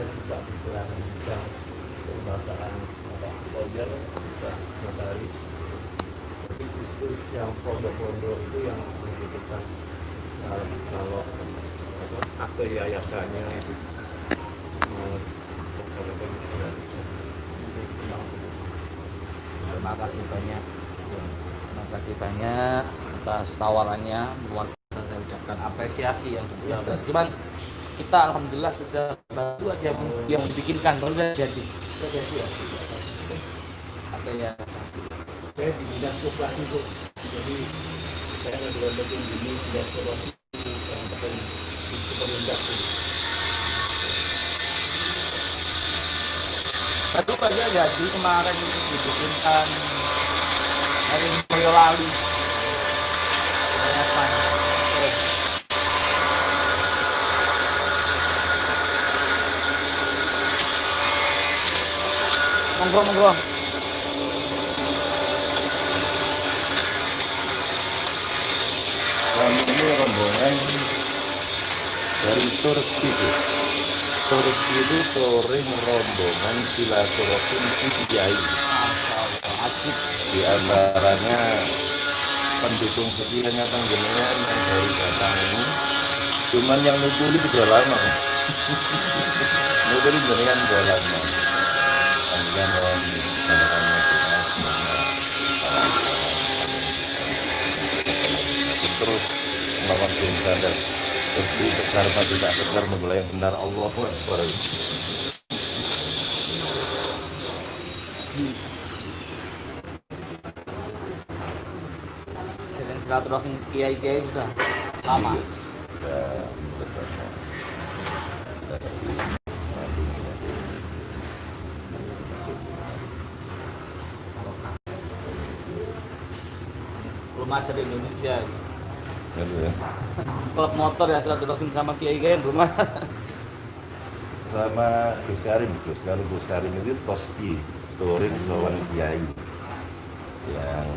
dan juga pikiran bidang kelembagaan lawyer juga notaris. Tapi justru yang pondok-pondok itu yang membutuhkan kalau akte yayasannya itu terima kasih banyak. Terima kasih banyak atas tawarannya. Luar biasa, saya ucapkan apresiasi yang sebesar. Cuman kita alhamdulillah sudah baru aja yang dibikinkan, baru sudah jadi. Atau ya saya di dinas koperasi itu, jadi saya ngedevelopin ini dinas koperasi yang pakai itu pemerintah itu. baru aja jadi kemarin itu dibikinkan dari Boyolali yayasan. Monggo. Kami ini rombongan dari Turki. Turki itu touring rombongan silaturahim Kiai. Asik. Di antaranya pendukung setianya Panjenengan yang baru datang ini. Cuman yang nutuli sudah lama. Nutuli jenengan sudah lama. Panjenengan mohon disampaikan terus melawan sadar. Seperti besar atau tidak besar memulai yang benar Allahu Akbar. Jadi silaturahim kiai-kiai sudah lama. Belum ada di Indonesia. Klub motor ya silaturahim sama kiai-kiai belum ada. Sama Gus Karim, kalau Gus Karim itu Toski, touring Sowan Kiai yang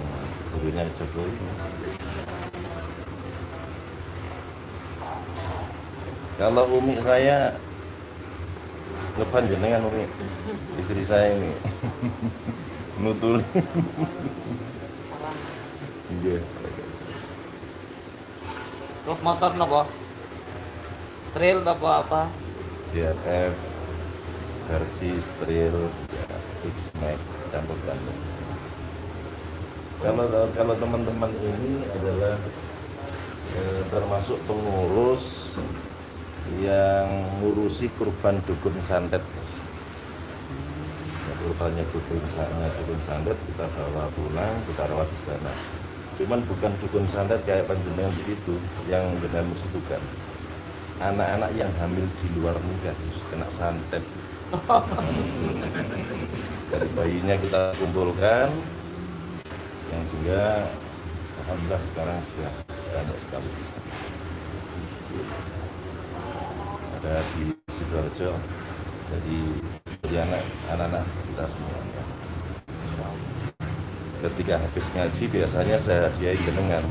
gurunya Jokowi. Kalau umi saya Levan jenengan umi, istri saya ini nutul. Iya. Klub motor nopo? Trail apa? CRF versi Trail ya, X-Max campur Bandung. Kalau teman-teman ini adalah termasuk pengurus yang ngurusi kurban dukun santet. Ya, kurbannya dukun santet kita bawa pulang, kita rawat di sana. Cuman bukan dukun santet kayak panjenengan begitu, yang benar bukan. Anak-anak yang hamil di luar nikah kena santet. Dari bayinya kita kumpulkan, yang sehingga alhamdulillah sekarang sudah banyak sekali. Ada di Sidoarjo, jadi anak-anak kita semuanya. Ketika habis ngaji biasanya saya hadiahi jenengan.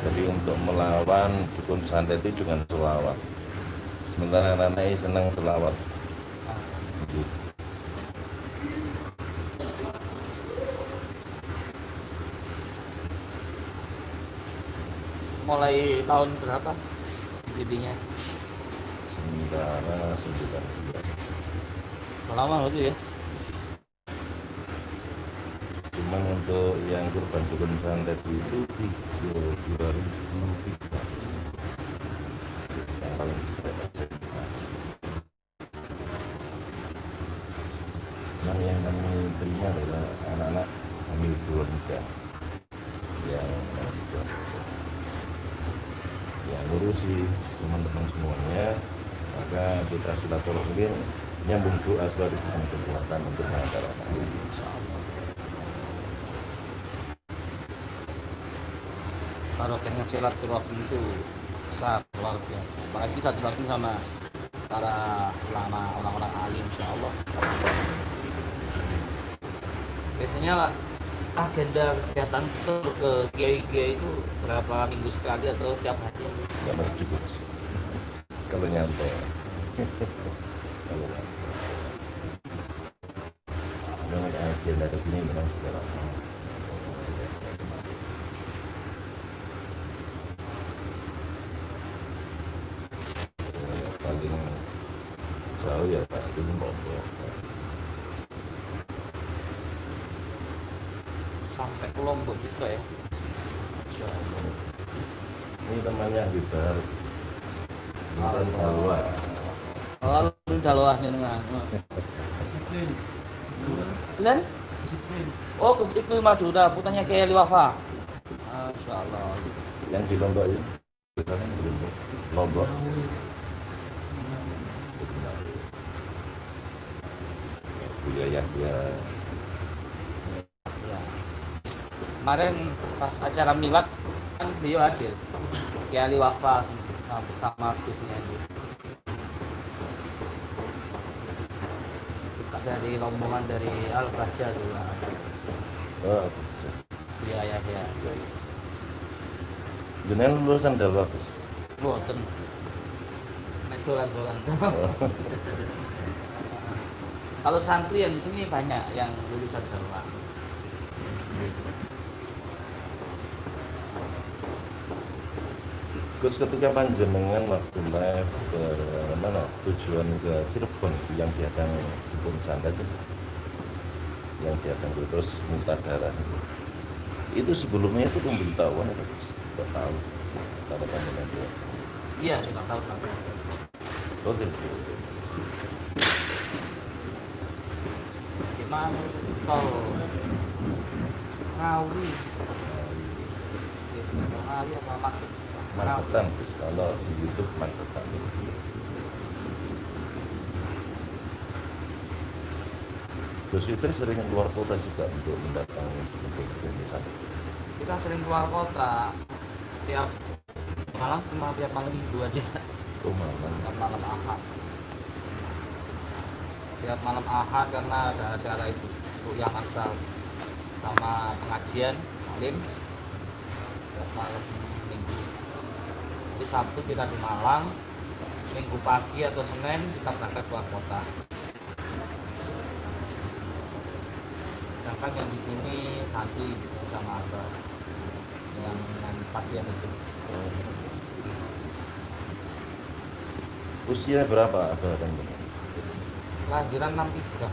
Jadi untuk melawan dukun santet itu dengan selawat. Sementara anak-anak ini senang selawat. Mulai tahun berapa bidinya? Sementara 9 Lama itu ya? Cuman untuk yang kurban dukun santet itu 2003 yang paling besar. Nah, yang kami terima adalah anak-anak hamil di luar nikah yang ngurusi teman-teman semuanya, maka kita silaturahmi nyambung doa sebagai kekuatan untuk masyarakat. Barokahnya silaturahmi itu besar, luar biasa. Apalagi silaturahmi sama para ulama, orang-orang alim, insya Allah. Biasanya agenda kegiatan ke kiai-kiai itu berapa minggu sekali atau tiap hari? Nggak cukup kalau nyampe. Kalau memang agenda ke sini memang sudah lama. Paling jauh ya Pak, itu Lombok. Sampai ke Lombok juga ya. Masya Allah. Ini namanya Hibar bukan Jawa. Oh, lu daluah jenengan. Disiplin. Dan Disiplin. oh, itu Madura, putarnya kayak Liwafa. Masya Allah. Yang di Lombok ya, bukan di Lombok. Lombok. Wilayah dia. Ya. Kemarin pas acara milad kan beliau hadir. Kayak Liwafa sama bisnya itu. Juga dari rombongan dari Al Baja juga. Oh, Wilayah ya. jenengan lulusan dari Gus. Boten. Nek dolan-dolan. Kalau santri yang di sini banyak yang lulusan Jawa. Gus, ketika panjenengan waktu live ke mana tujuan ke Cirebon yang diadang dukun santet itu, yang diadang terus minta darah itu sebelumnya itu pemberitahuan atau Gus? Tidak tahu kata panjenengan dia. Iya, sudah tahu kan. Oh tidak. Gimana tol Ngawi. Ngawi apa Magetan? Magetan Gus, kalau di YouTube Magetan. Gus Fitri sering keluar kota juga untuk mendatangi dukun santet. Kita sering keluar kota tiap malam, cuma tiap malam minggu aja. Oh malam. Tiap malam Ahad. Tiap malam Ahad karena ada acara itu yang masal sama pengajian alim tiap malam minggu. Jadi Sabtu kita di Malang, Minggu pagi atau Senin kita berangkat keluar kota. Sedangkan yang di sini santri sama ada yang pasien itu. Usia berapa ada kan? Kelahiran 63.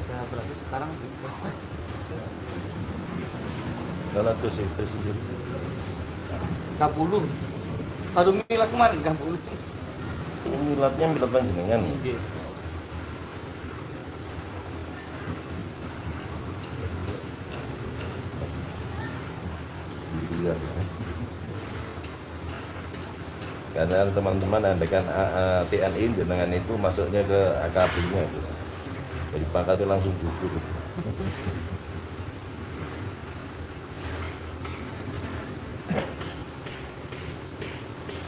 Berarti sekarang Kalau Gus Fitri sendiri 30. Baru milad kemarin 30. miladnya milad panjenengan. Iya. Iya. Karena teman-teman andaikan TNI jenengan itu masuknya ke AKB-nya itu. Jadi pangkatnya langsung gugur.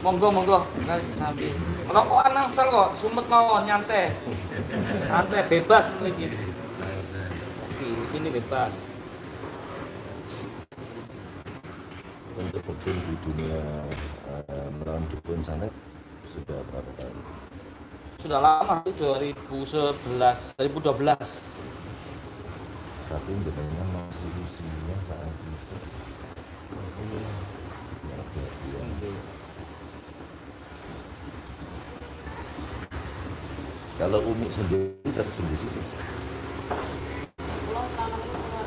Monggo monggo, sambil rokokan nangsal kok, sumet mawon nyantai. Santai bebas iki. Di sini bebas. Untuk terjun di dunia melawan dukun santet sudah berapa tahun? Sudah lama itu 2011, 2012. Tapi jenengan masih usia saat itu. Kalau Umi sendiri terjun di situ. Pulau selama ini keluar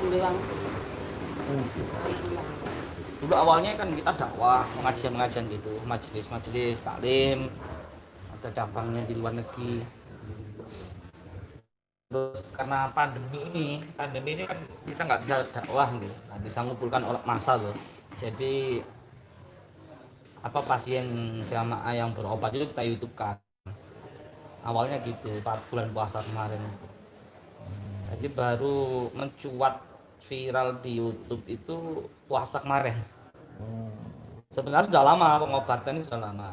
ambil langsung pulang. Dulu awalnya kan kita dakwah, pengajian-pengajian gitu, majelis-majelis taklim, ada cabangnya di luar negeri. Terus karena pandemi ini kan kita nggak bisa dakwah gitu, nggak bisa mengumpulkan orang massa loh. Jadi apa pasien jamaah yang berobat itu kita YouTube-kan. Awalnya gitu, 4 bulan puasa kemarin. Jadi baru mencuat viral di YouTube itu puasa kemarin. Sebenarnya sudah lama, pengobatan ini sudah lama.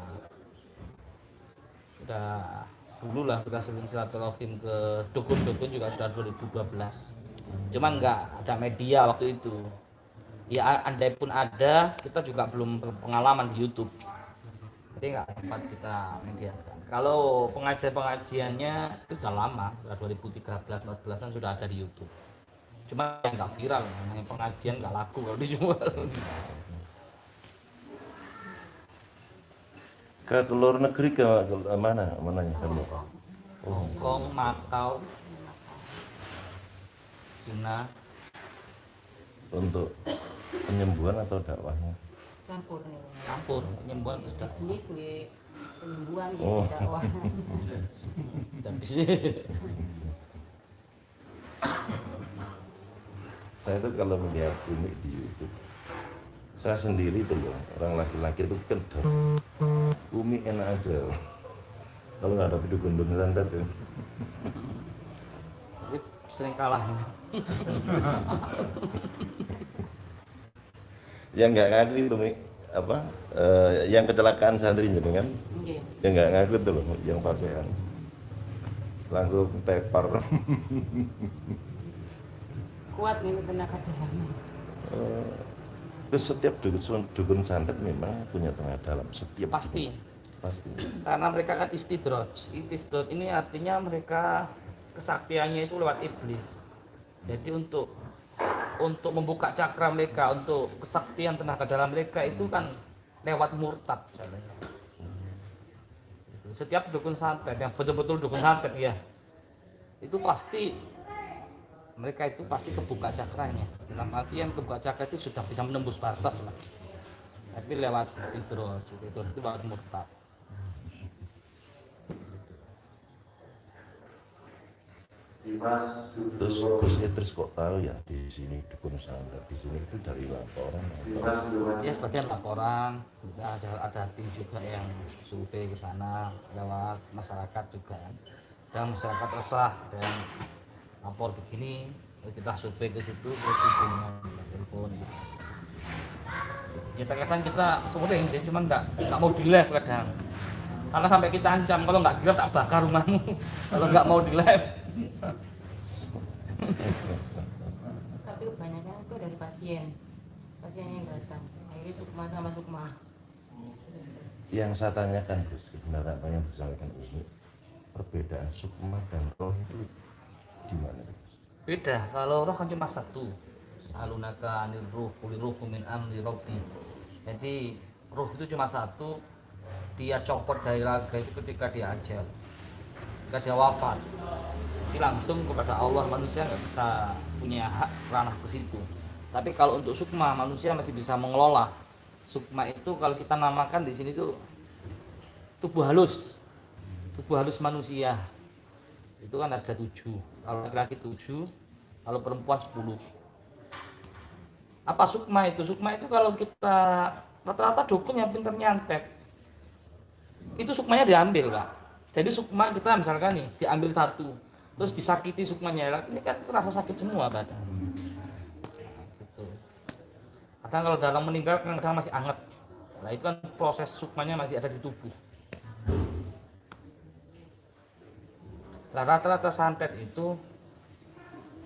Sudah dulu lah kita sering silaturahim ke dukun-dukun juga sudah 2012. Cuman nggak ada media waktu itu. Ya andai pun ada, kita juga belum pengalaman di YouTube. jadi nggak sempat kita mediakan. Kalau pengajiannya itu udah lama, udah 2013-14an sudah ada di YouTube. Cuma yang nggak viral, namanya pengajian nggak laku kalau dijual. Ke luar negeri ke mana mananya kamu? Oh, Hongkong, Macau, Cina. untuk penyembuhan atau dakwahnya? Campur nih. Campur penyembuhan sudah Bisnis nggih penyembuhan Oh. nggih dakwah. sudah bisa. Saya itu kalau melihat ini di YouTube, saya sendiri itu loh, orang laki-laki itu kedap. Umi enak aja. Kalau nggak ada dukun-dukun santet ya. Tapi sering kalah. Yang nggak ngaku itu Mi, apa? Yang kecelakaan santri kan? Nggih. Yang nggak ngaku itu loh, yang pakaian langsung tepar. Kuat nih tenaga dalam. Terus setiap dukun santet memang punya tenaga dalam, setiap Pasti. pasti. Karena mereka kan istidroj. Istidroj ini artinya mereka kesaktiannya itu lewat iblis. Jadi untuk membuka cakra mereka, untuk kesaktian tenaga dalam mereka itu kan lewat murtad. Setiap dukun santet yang betul-betul dukun santet ya, itu pasti mereka itu pasti kebuka cakranya. Dalam artian kebuka cakra itu sudah bisa menembus batas lah. Tapi lewat istidroj, itu lewat murtad. Terus kok tahu ya di sini dukun santet, di sini itu dari laporan. Ya sebagian laporan, ada tim juga yang survei ke sana lewat masyarakat juga. Dan masyarakat resah dan lapor begini, kita survei ke situ terus hubungan telepon gitu. Ya kadang kita sering sih, cuma nggak mau di live kadang. Karena sampai kita ancam kalau nggak di live tak bakar rumahmu. Kalau nggak mau di live. Tapi kebanyakan itu dari pasien yang datang. Akhirnya Sukma sama Sukma. Yang saya tanyakan Gus, sebenarnya apa yang disampaikan Umi, perbedaan sukma dan roh itu di mana Gus? Beda, kalau roh kan cuma satu. Alunaka anil ruh, kulir ruh min amri rabbi. Jadi roh itu cuma satu. Dia copot dari raga itu ketika dia ajal, ketika dia wafat. Jadi langsung kepada Allah, manusia nggak bisa punya hak ranah ke situ. Tapi kalau untuk sukma, manusia masih bisa mengelola. Sukma itu kalau kita namakan di sini tuh tubuh halus manusia. Itu kan ada 7. Kalau laki-laki 7, kalau perempuan 10. Apa sukma itu? Sukma itu kalau kita rata-rata dukun yang pintar nyantet, itu sukmanya diambil Pak. Jadi sukma kita misalkan nih diambil satu, terus disakiti sukmanya, ini kan terasa sakit semua badan. Gitu. Kadang kalau dalam meninggal kadang masih anget, nah itu kan proses sukmanya masih ada di tubuh. Nah, rata-rata santet itu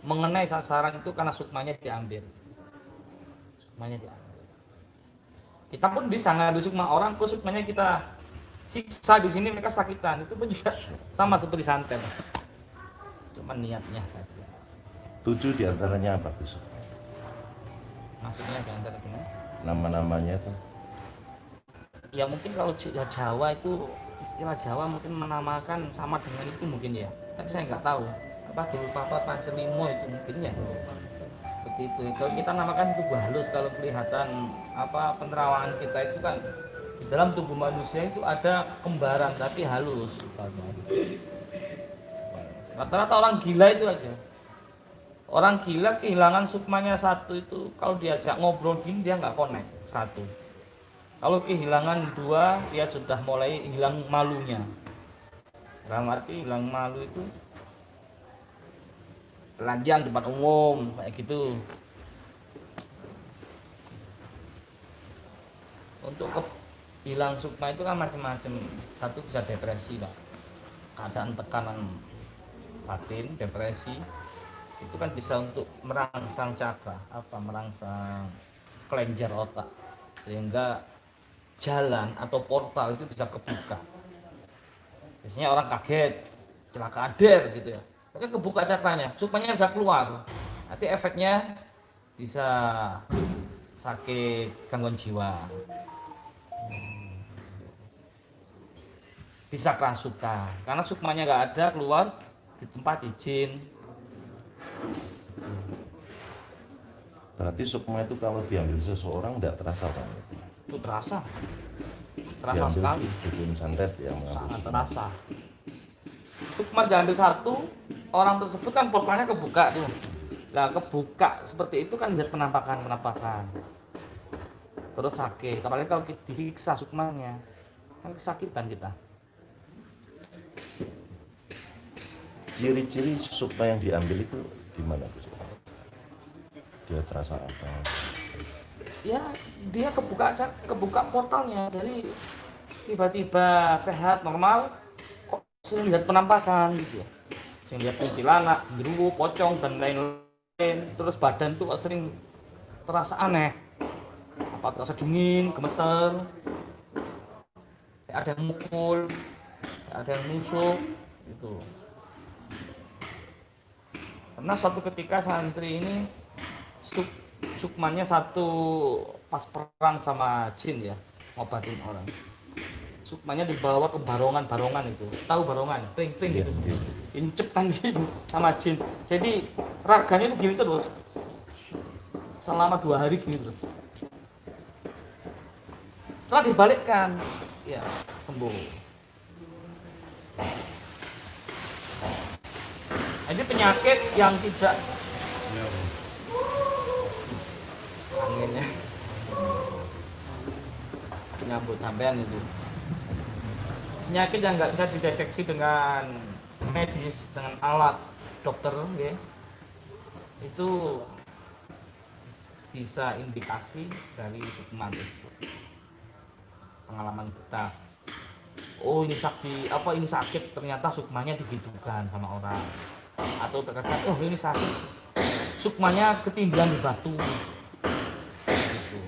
mengenai sasaran itu karena sukmanya diambil. Kita pun bisa ngambil sukma orang, terus sukmanya kita siksa di sini, mereka sakitan. Itu pun juga sama seperti santet. Cuma niatnya saja. 7 diantaranya apa Gus? Maksudnya di antara gimana? Nama-namanya tuh Ya mungkin kalau Jawa itu istilah Jawa mungkin menamakan sama dengan itu mungkin ya. Tapi saya nggak tahu. Apa dulu Papa Panselimo itu mungkin ya. Seperti itu. Kalau kita namakan tubuh halus, kalau kelihatan apa penerawangan kita itu kan di dalam tubuh manusia itu ada kembaran tapi halus. Rata-rata orang gila itu aja. Orang gila kehilangan sukmanya satu itu, kalau diajak ngobrol gini dia nggak connect satu. Kalau kehilangan 2 dia sudah mulai hilang malunya. Dalam arti hilang malu itu telanjang depan umum kayak gitu. Untuk hilang sukma itu kan macam-macam. Satu bisa depresi Pak, keadaan tekanan batin, depresi itu kan bisa untuk merangsang cakra, merangsang kelenjar otak, sehingga jalan atau portal itu bisa kebuka. Biasanya orang kaget, kecelakaan gitu ya. Tapi kebuka cakranya, sukmanya bisa keluar. Nanti efeknya bisa sakit, gangguan jiwa, bisa kerasukan. Karena sukmanya nggak ada keluar di tempat izin. Berarti sukma itu kalau diambil seseorang tidak terasa Bang? Itu terasa Diambil sekali, dukun santet yang mengambil sangat sukma. terasa. Sukma diambil satu, orang tersebut kan portalnya kebuka tuh. Nah kebuka seperti itu kan lihat penampakan, terus sakit. Apalagi kalau disiksa sukmanya, kan kesakitan kita. Ciri-ciri sukma yang diambil itu gimana Gus? Dia terasa apa? Ya dia kebuka portalnya, dari tiba-tiba sehat normal kok sering lihat penampakan gitu ya, sering lihat kuntilanak, genderuwo, pocong dan lain-lain. Terus badan tuh kok sering terasa aneh, apa terasa dingin, gemeter, kayak ada yang mukul, kayak ada yang nusuk gitu. Karena suatu ketika santri ini sukmanya satu pas perang sama jin ya, ngobatin orang. Sukmanya dibawa ke barongan itu. Tahu barongan? Pring gitu. Incepan gitu sama jin. Jadi raganya itu gini terus. Selama 2 hari gitu. Setelah dibalikkan, ya sembuh. Ini penyakit yang tidak anginnya nyambut sampean itu. Penyakit yang nggak bisa dideteksi dengan medis, dengan alat dokter, ya. Itu bisa indikasi dari sukma itu. Pengalaman kita. Oh ini sakit, ternyata sukmanya digitukan sama orang. Atau terkadang oh ini sakit, sukmanya ketinggalan di batu. Gitu.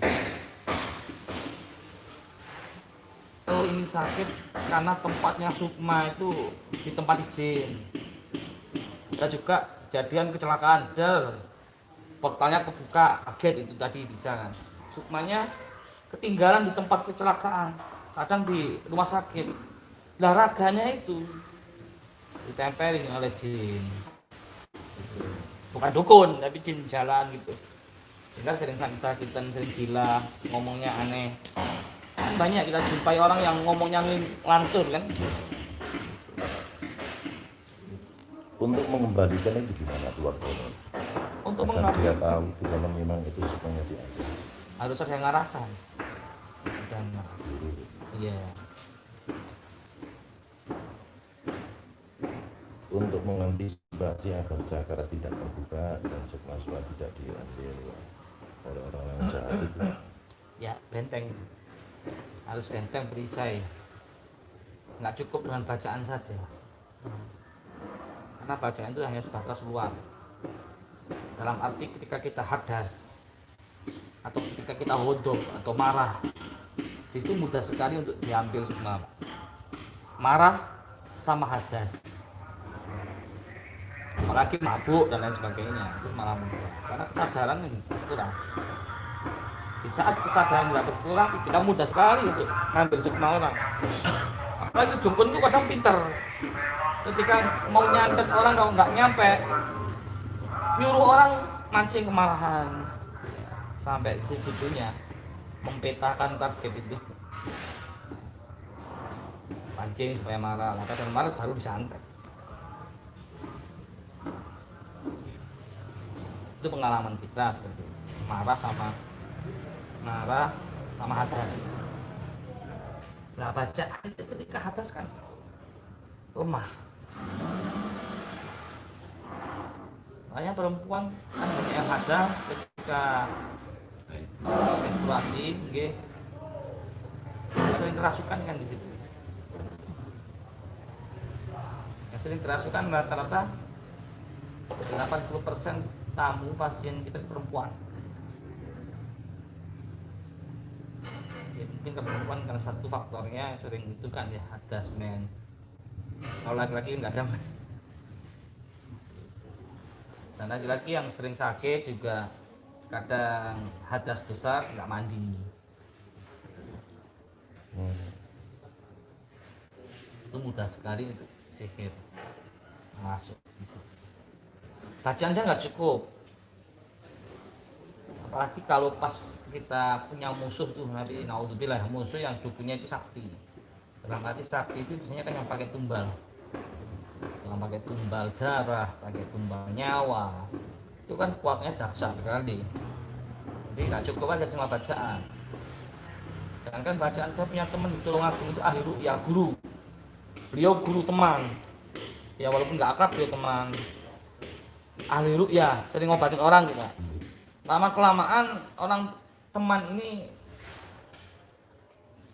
Oh ini sakit karena tempatnya sukma itu di tempat izin. Ada juga kejadian kecelakaan, portalnya kebuka, kaget itu tadi bisa kan. Sukmanya ketinggalan di tempat kecelakaan, kadang di rumah sakit. Lah raganya itu ditempelin oleh jin. Bukan dukun, tapi jin jalan gitu. Sehingga sering sakit-sakitan, sering gila, ngomongnya aneh. Kan banyak kita jumpai orang yang ngomongnya ngelantur kan. Untuk mengembalikan itu gimana keluarga? Untuk Agar dia mengembalikan tahu itu kalau memang itu sukmanya diambil. harus ada yang ngarahkan. Dan iya. Untuk mengantisipasi agar cakra tidak terbuka dan sukma tidak diambil oleh orang yang jahat itu. Ya benteng, harus benteng perisai, nggak cukup dengan bacaan saja, karena bacaan itu hanya sebatas luar. Dalam arti ketika kita hadas atau ketika kita hodok atau marah, itu mudah sekali untuk diambil sukma. Marah sama hadas, apalagi mabuk dan lain sebagainya, itu malah mudah karena kesadaran ini kurang. Di saat kesadaran tidak berkurang, kita mudah sekali untuk ngambil sukma orang. Apalagi dukun itu kadang pinter. Ketika mau nyantet orang kalau nggak nyampe, nyuruh orang mancing kemarahan. Sampai segitunya mempetakan target itu. Pancing supaya marah, kadang marah baru disantet. Itu pengalaman kita seperti itu. Marah sama hadas. Nah bacaan itu ketika hadas kan lemah. Makanya perempuan kan banyak yang hadas ketika menstruasi, sering kerasukan kan di situ. Yang sering kerasukan rata-rata 80% tamu pasien kita perempuan. mungkin perempuan karena satu faktornya sering itu kan ya hadas men. Kalau laki-laki nggak ada men. Dan laki-laki yang sering sakit juga kadang hadas besar nggak mandi. Itu mudah sekali untuk sihir masuk. Bacaannya nggak cukup, apalagi kalau pas kita punya musuh tuh nanti naudzubillah, musuh yang dukunnya itu sakti. Dalam arti sakti itu biasanya kan yang pakai tumbal, darah, pakai tumbal nyawa, itu kan kuatnya dahsyat sekali. Jadi nggak cukup aja cuma bacaan. Sedangkan bacaan, saya punya teman di Tulungagung itu ahli ruqyah, guru. Beliau guru teman. Ya walaupun nggak akrab, beliau teman. Ahli ruqyah, sering ngobatin orang gitu. Lama kelamaan orang teman ini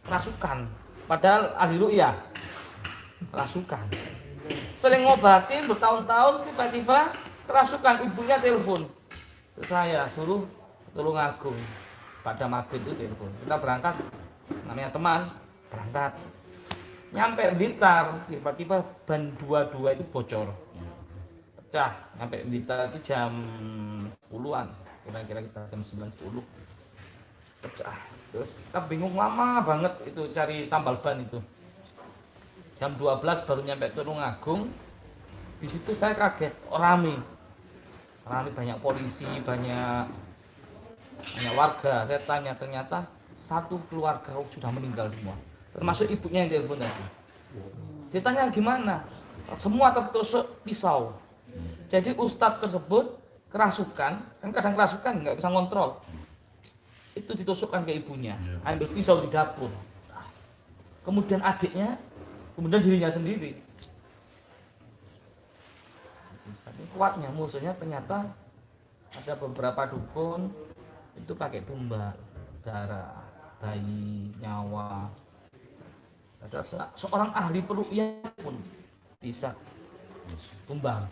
kerasukan. Padahal ahli ruqyah kerasukan. Sering ngobatin bertahun-tahun, tiba-tiba kerasukan, ibunya telepon ke saya, suruh Tulungagung. Pada maghrib itu telepon, kita berangkat, namanya teman, berangkat. Nyampe Blitar, tiba-tiba ban 22 itu bocor, pecah. Nyampe Blitar itu jam 10-an, kira-kira kita jam 9-10 pecah. Terus kita bingung lama banget itu cari tambal ban itu. Jam 12 baru nyampe Tulungagung. Di situ saya kaget, rame banyak polisi, banyak warga. Saya tanya, ternyata satu keluarga sudah meninggal semua, termasuk ibunya yang telepon tadi. Ceritanya gimana? Semua tertusuk pisau. Jadi ustadz tersebut kerasukan, kan kadang kerasukan nggak bisa ngontrol. Itu ditusukkan ke ibunya, ambil pisau di dapur. Kemudian adiknya, kemudian dirinya sendiri. Kuatnya musuhnya ternyata ada beberapa dukun itu pakai tumbal, darah, bayi, nyawa. Ada seorang ahli peruqyah pun bisa tumbang,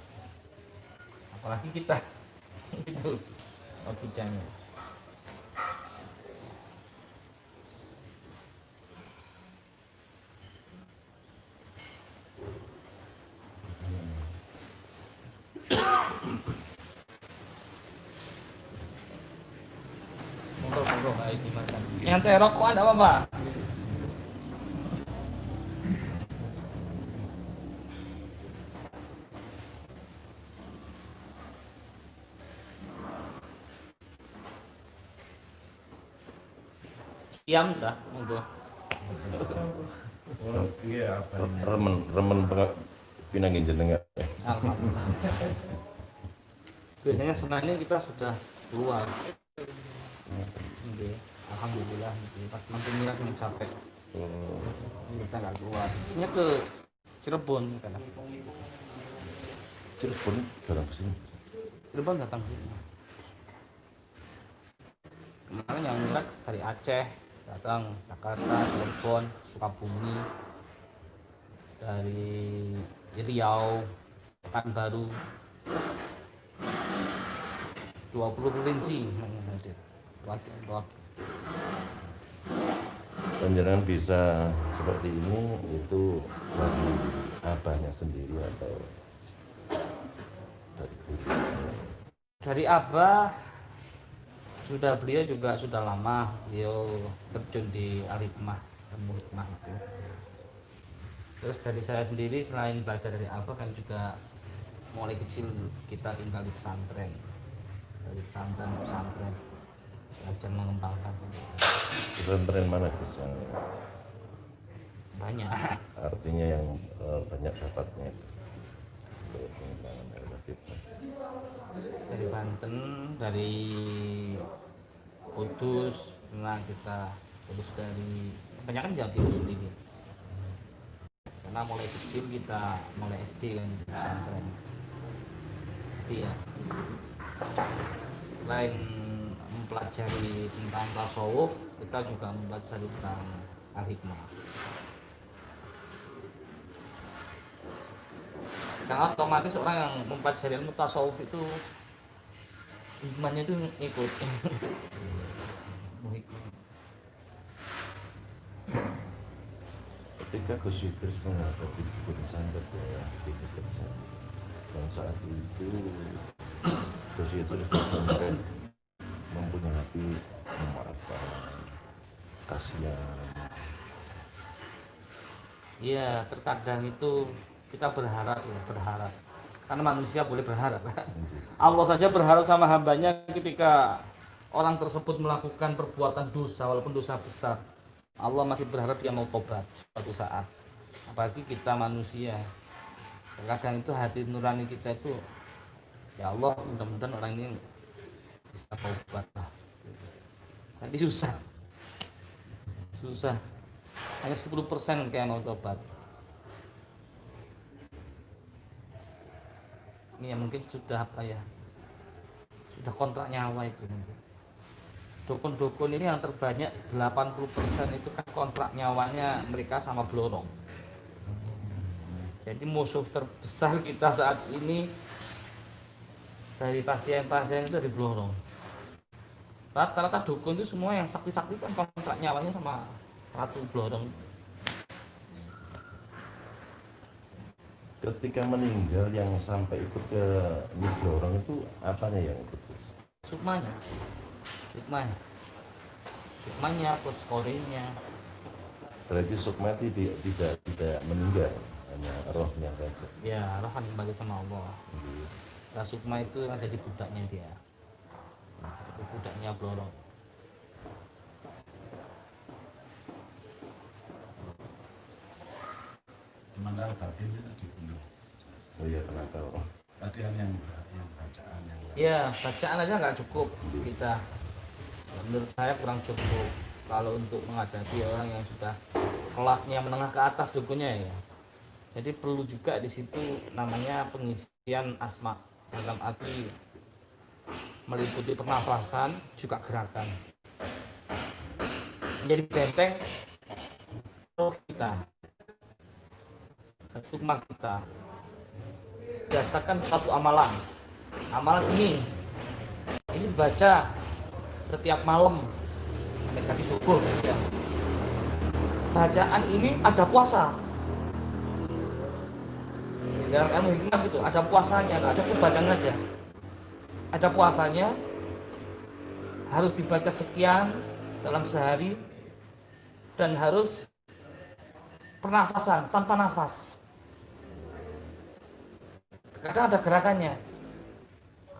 apalagi kita itu logikanya. Monggo baik dimakan. Nyantai rokokan enggak apa-apa. Siam dah, monggo. Iya, remen pinangin jenengan. Alhamdulillah. Biasanya sebenarnya kita sudah keluar. Alhamdulillah gitu. Pas mampir miras ini capek. Kita nggak keluar. Ini ke Cirebon kan. Cirebon datang ke sini. Cirebon datang sini. Kemarin yang miras dari Aceh datang, Jakarta, Cirebon, Sukabumi, dari Riau, Pekanbaru, 20 provinsi hadir. Penjenengan bisa seperti ini itu dari abahnya sendiri atau dari guru? Dari abah, beliau juga sudah lama, beliau terjun di Al-Hikmah, ilmu hikmah itu. Terus dari saya sendiri selain belajar dari abah kan juga mulai kecil kita tinggal di pesantren, dari pesantren ke pesantren, belajar mengembangkan. Pesantren mana Gus yang Banyak. artinya yang banyak dapatnya untuk pengembangan ilmu hikmah? Dari Banten, dari Kudus, nah kita terus dari kebanyakan Jawa Timur sendiri. Karena mulai kecil kita mulai SD kan di pesantren. Iya. Selain mempelajari tentang tasawuf, kita juga mempelajari tentang al-hikmah. Karena otomatis orang yang mempelajari ilmu tasawuf itu hikmahnya itu ikut. ketika Gus Idris menghadapi dukun santet ya di kerja, dan saat itu Gus Idris kemarin mempunyai hati memaafkan, kasihan. Iya, terkadang itu kita berharap ya, berharap. Karena manusia boleh berharap. Allah saja berharap sama hambanya ketika orang tersebut melakukan perbuatan dosa, walaupun dosa besar. Allah masih berharap dia mau tobat suatu saat. Apalagi kita manusia. Terkadang itu hati nurani kita itu, ya Allah, mudah-mudahan orang ini bisa tobat lah. Tapi susah. Hanya 10% kayak mau tobat. Ini ya mungkin sudah apa ya, sudah kontrak nyawa itu mungkin. Dukun-dukun ini yang terbanyak 80% itu kan kontrak nyawanya mereka sama Blorong. Jadi musuh terbesar kita saat ini dari pasien-pasien itu dari Blorong. Rata-rata dukun itu semua yang sakti-sakti kan kontrak nyawanya sama Ratu Blorong. Ketika meninggal yang sampai ikut ke Blorong itu apanya yang ikut? Sukmanya plus korenya. Berarti Sukma tidak meninggal, hanya rohnya saja. Ya, roh kan kembali sama Allah. Nah, Sukma itu kan jadi budaknya dia. Itu budaknya Blorong. Sementara batin itu dibunuh. Oh iya, kenapa? Tadi yang bacaan yang Ya, bacaan aja nggak cukup kita. Menurut saya kurang cukup kalau untuk menghadapi orang yang sudah kelasnya menengah ke atas dukunnya ya. Jadi perlu juga di situ namanya pengisian asma, dalam arti meliputi pernafasan juga gerakan. Menjadi benteng roh kita, sukma kita. Biasakan satu amalan. Amalan ini dibaca setiap malam mendekati subuh ya. Bacaan ini ada puasa. Di dalam ilmu hikmah gitu, ada puasanya, nggak cukup bacaan aja. Ada puasanya, harus dibaca sekian dalam sehari, dan harus pernafasan tanpa nafas. Kadang ada gerakannya.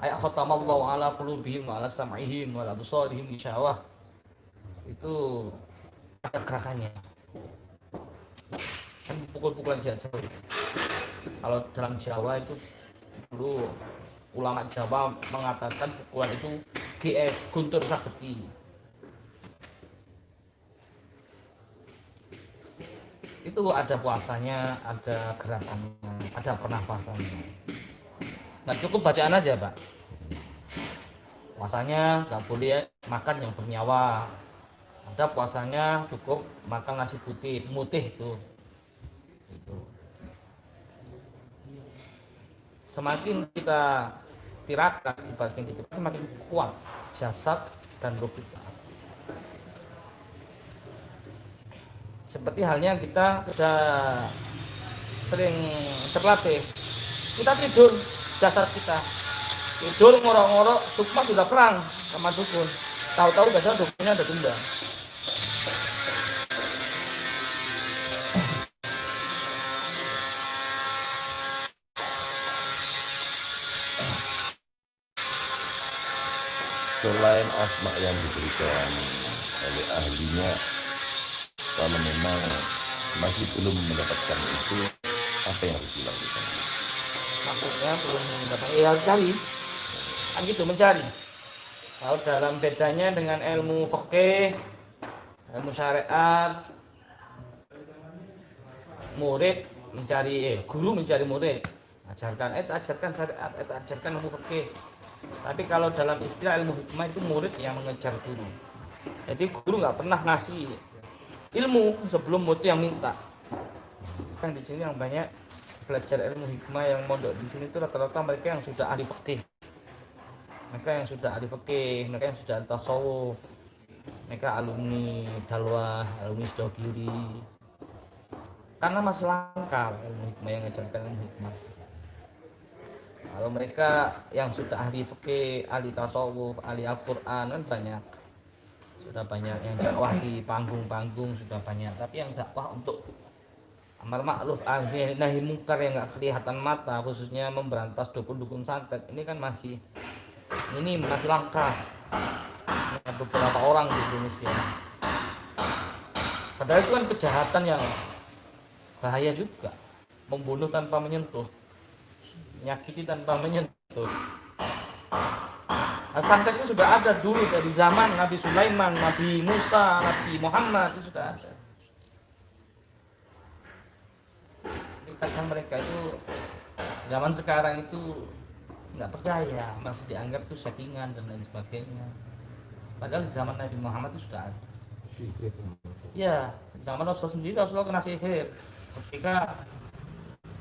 Ayat khatamallahu ala qulubihim wa ala sam'ihim wa ala absarihim gishawah. Itu ada gerakannya. Kan pukul-pukulan jazz. Kalau dalam Jawa itu dulu ulama Jawa mengatakan pukulan itu GS, guntur sakti. Itu ada puasanya, ada gerakannya, ada pernafasannya. Nggak cukup bacaan aja, Pak. Puasanya nggak boleh makan yang bernyawa. Ada puasanya cukup makan nasi putih, pemutih itu. Semakin kita tirakat di bagian itu, semakin kuat jasad dan ruh kita. Seperti halnya kita sudah sering terlatih, kita tidur, jasad kita tidur ngorok-ngorok, sukma sudah perang sama dukun. Tahu-tahu biasanya dukunnya ada tumbang. Selain asma yang diberikan oleh ahlinya, kalau memang masih belum mendapatkan itu, apa yang harus dilakukan? Maksudnya belum mendapat, harus cari, kan gitu, mencari. Kalau dalam bedanya dengan ilmu fikih, ilmu syariat, murid mencari, guru mencari murid, ajarkan ajarkan syariat, ajarkan ilmu fikih. Tapi kalau dalam istilah ilmu hikmah itu murid yang mengejar guru. Jadi guru nggak pernah ngasih ilmu sebelum murid yang minta. Kan di sini yang banyak belajar ilmu hikmah yang mondok di sini itu rata-rata mereka yang sudah ahli fikih, mereka yang sudah ahli fikih, mereka yang sudah ahli tasawuf, mereka alumni dalwah, alumni Sidogiri. karena masih langka ilmu hikmah yang ngajarkan ilmu hikmah. Kalau mereka yang sudah ahli fikih, ahli tasawuf, ahli Al-Quran kan banyak, sudah banyak yang dakwah di panggung-panggung sudah banyak, tapi yang dakwah untuk amar ma'ruf nahi mungkar yang nggak kelihatan mata, khususnya memberantas dukun-dukun santet, ini kan masih langka. Ada beberapa orang di Indonesia. Padahal itu kan kejahatan yang bahaya juga, membunuh tanpa menyentuh, menyakiti tanpa menyentuh. Nah, santet itu sudah ada dulu dari zaman Nabi Sulaiman, Nabi Musa, Nabi Muhammad, itu sudah ada. Kadang mereka itu zaman sekarang itu nggak percaya, masih dianggap itu settingan dan lain sebagainya. Padahal di zaman Nabi Muhammad itu sudah ada. Ya, zaman Rasulullah sendiri, Rasulullah kena sihir ketika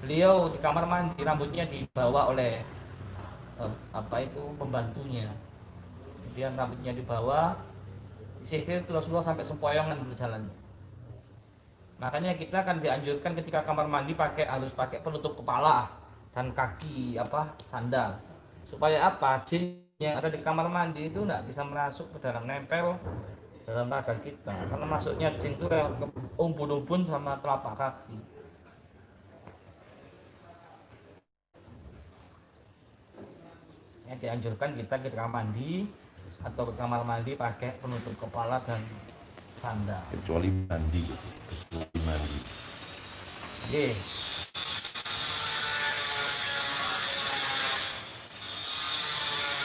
beliau di kamar mandi, rambutnya dibawa oleh pembantunya. Kemudian rambutnya dibawa, disihir itu Rasulullah sampai sempoyongan berjalan. Makanya kita kan dianjurkan ketika kamar mandi harus pakai penutup kepala dan kaki sandal. Supaya jin yang ada di kamar mandi itu tidak bisa masuk ke dalam, nempel dalam raga kita. Karena masuknya jin itu ke umbun-umbun sama telapak kaki. Ya, dianjurkan kita ke kamar mandi atau ke kamar mandi pakai penutup kepala dan sandal. Kecuali mandi. Oke.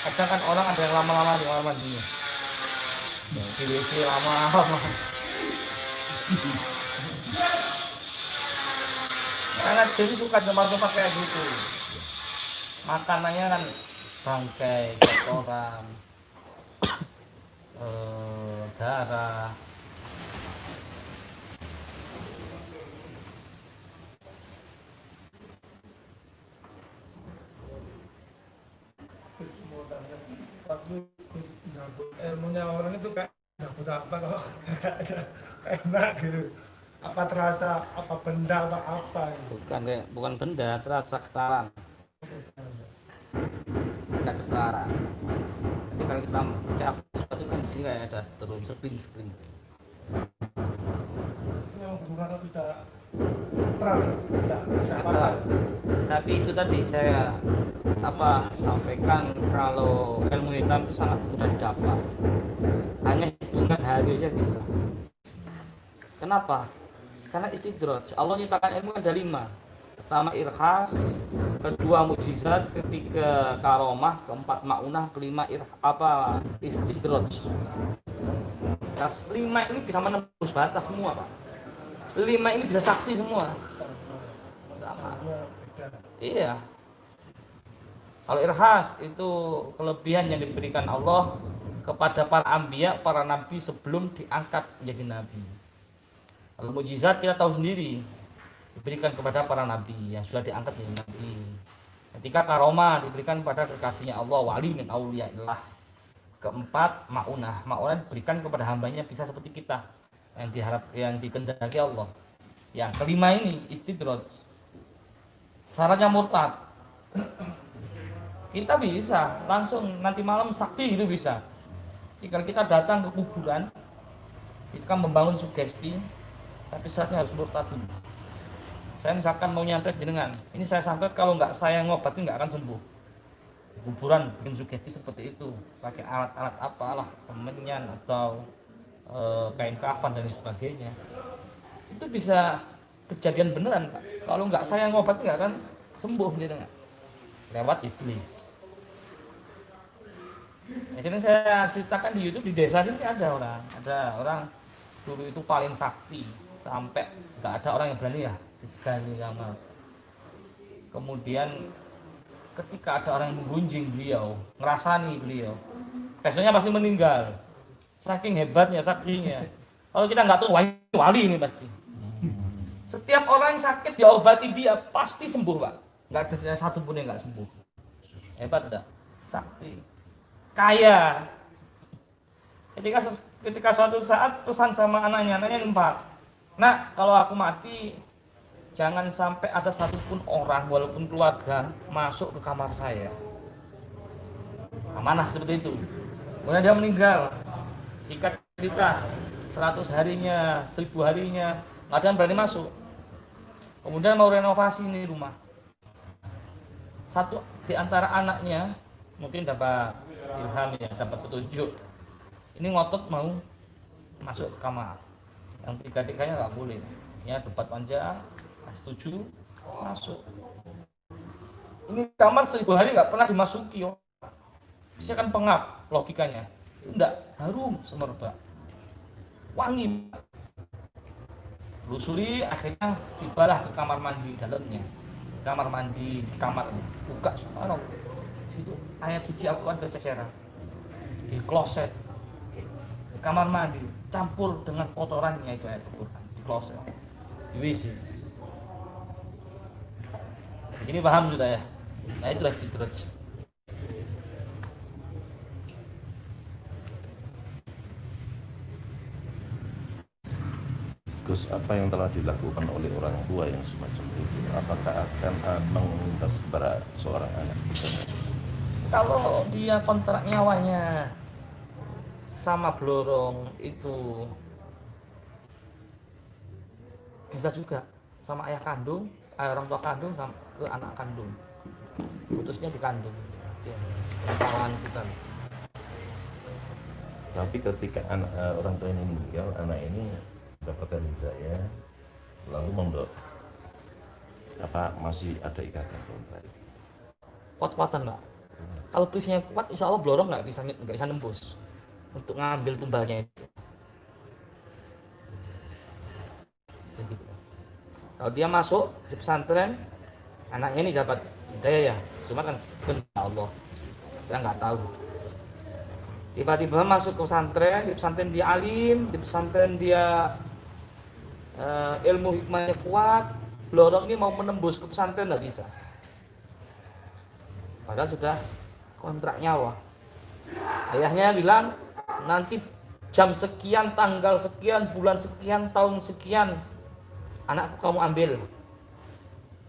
Kadang kan orang ada yang lama-lama di kamar mandinya. Di WC lama-lama. Karena jadi suka tempat-tempat kayak gitu. Makanannya kan bangkai, kotoran, darah. Ilmunya orang itu kayak dapat apa kok enak gitu, apa terasa apa benda apa gitu. Bukan benda, terasa getaran. Ada getaran. Jadi kalau kita cap sesuatu kan di sini kayak ada screen. Yang hubungannya tidak terang, tidak Terang. Tapi itu tadi saya sampaikan, kalau ilmu hitam itu sangat mudah didapat, hanya hitungan hari aja bisa. Kenapa? Karena istidraj. Allah nyiptakan ilmu ada 5. Pertama irhas, kedua mukjizat, ketiga karomah, keempat maunah, kelima istidraj. Nah, 5 ini bisa menembus batas semua, Pak. 5 ini bisa sakti semua. Sama. Iya. Kalau irhas itu kelebihan yang diberikan Allah kepada para anbiya, para nabi sebelum diangkat menjadi nabi. Kalau mukjizat kita tahu sendiri, diberikan kepada para nabi yang sudah diangkat menjadi nabi. Ketika karomah diberikan kepada kekasihnya Allah, wali min auliyaillah. Keempat maunah diberikan kepada hambanya bisa seperti kita yang dikehendaki Allah. Yang kelima ini istidraj. Syaratnya murtad. Kita bisa langsung nanti malam sakti itu bisa. Jika kita datang ke kuburan, kita membangun sugesti, tapi syaratnya harus murtad dulu. Saya misalkan mau nyantet jenengan, ini saya santet, kalau nggak saya ngobatin nggak akan sembuh. Kuburan bikin sugesti seperti itu, pakai alat-alat apalah, kemenyan atau kain kafan dan sebagainya. Itu bisa kejadian beneran, Pak. Kalau nggak saya ngobatin nggak akan sembuh jenengan. Lewat iblis. Di sini saya ceritakan di YouTube, di desa sini ada orang dulu itu paling sakti, sampai nggak ada orang yang berani disegani sama. Kemudian ketika ada orang yang menggunjing beliau, ngerasani beliau, besoknya pasti meninggal. Saking hebatnya saktinya. Kalau kita nggak tahu wali ini pasti. Setiap orang yang sakit diobati dia pasti sembuh, Pak. Nggak ada satu pun yang nggak sembuh. Hebat enggak? Sakti. Kaya. Ketika suatu saat pesan sama anaknya 4. Nak, kalau aku mati, jangan sampai ada satupun orang walaupun keluarga masuk ke kamar saya. Amanah seperti itu. Kemudian dia meninggal, sikat kita 100 harinya, 1000 harinya, nggak ada yang berani masuk. Kemudian mau renovasi ini rumah, satu di antara anaknya mungkin dapat ilham ya, dapat petunjuk, ini ngotot mau masuk ke kamar. Yang 3-3-nya nggak boleh, ya debat panjang, setuju masuk. Ini kamar 1000 hari nggak pernah dimasuki, yo. Bisa kan pengap logikanya, enggak, harum semerbak, wangi. Lusuri, akhirnya tibalah ke kamar mandi dalamnya, kamar mandi kamar, buka subhanallah, situ ayat suci Al-Quran berceceran di kloset, di kamar mandi, campur dengan kotorannya itu ayat Al-Quran di kloset, di WC. Ini paham sudah ya? Nah itulah istidraj. Gus, apa yang telah dilakukan oleh orang tua yang semacam itu, apakah akan mengintas berat seorang anak? Kalau dia kontrak nyawanya sama Blorong itu bisa juga sama ayah kandung, orang tua kandung sama ke anak kandung, putusnya di kandung, ya, kesalahan kita. Tapi ketika orang tua ini meninggal, anak ini dapatkan hidayah, lalu mondok, apa masih ada ikatan kontrak? Kuat-kuatan Pak. Kalau prisnya kuat, insya Allah Blorong nggak bisa nembus untuk ngambil tumbalnya itu. Jadi, kalau dia masuk di pesantren, anaknya ini dapat hidayah ya, cuma kan kehendak Allah, kita nggak tahu. Tiba-tiba masuk ke pesantren, di pesantren dia alim, di pesantren dia ilmu hikmahnya kuat, Blorong ini mau menembus ke pesantren nggak bisa. Padahal sudah kontrak nyawa. Ayahnya bilang nanti jam sekian, tanggal sekian, bulan sekian, tahun sekian, anakku kamu ambil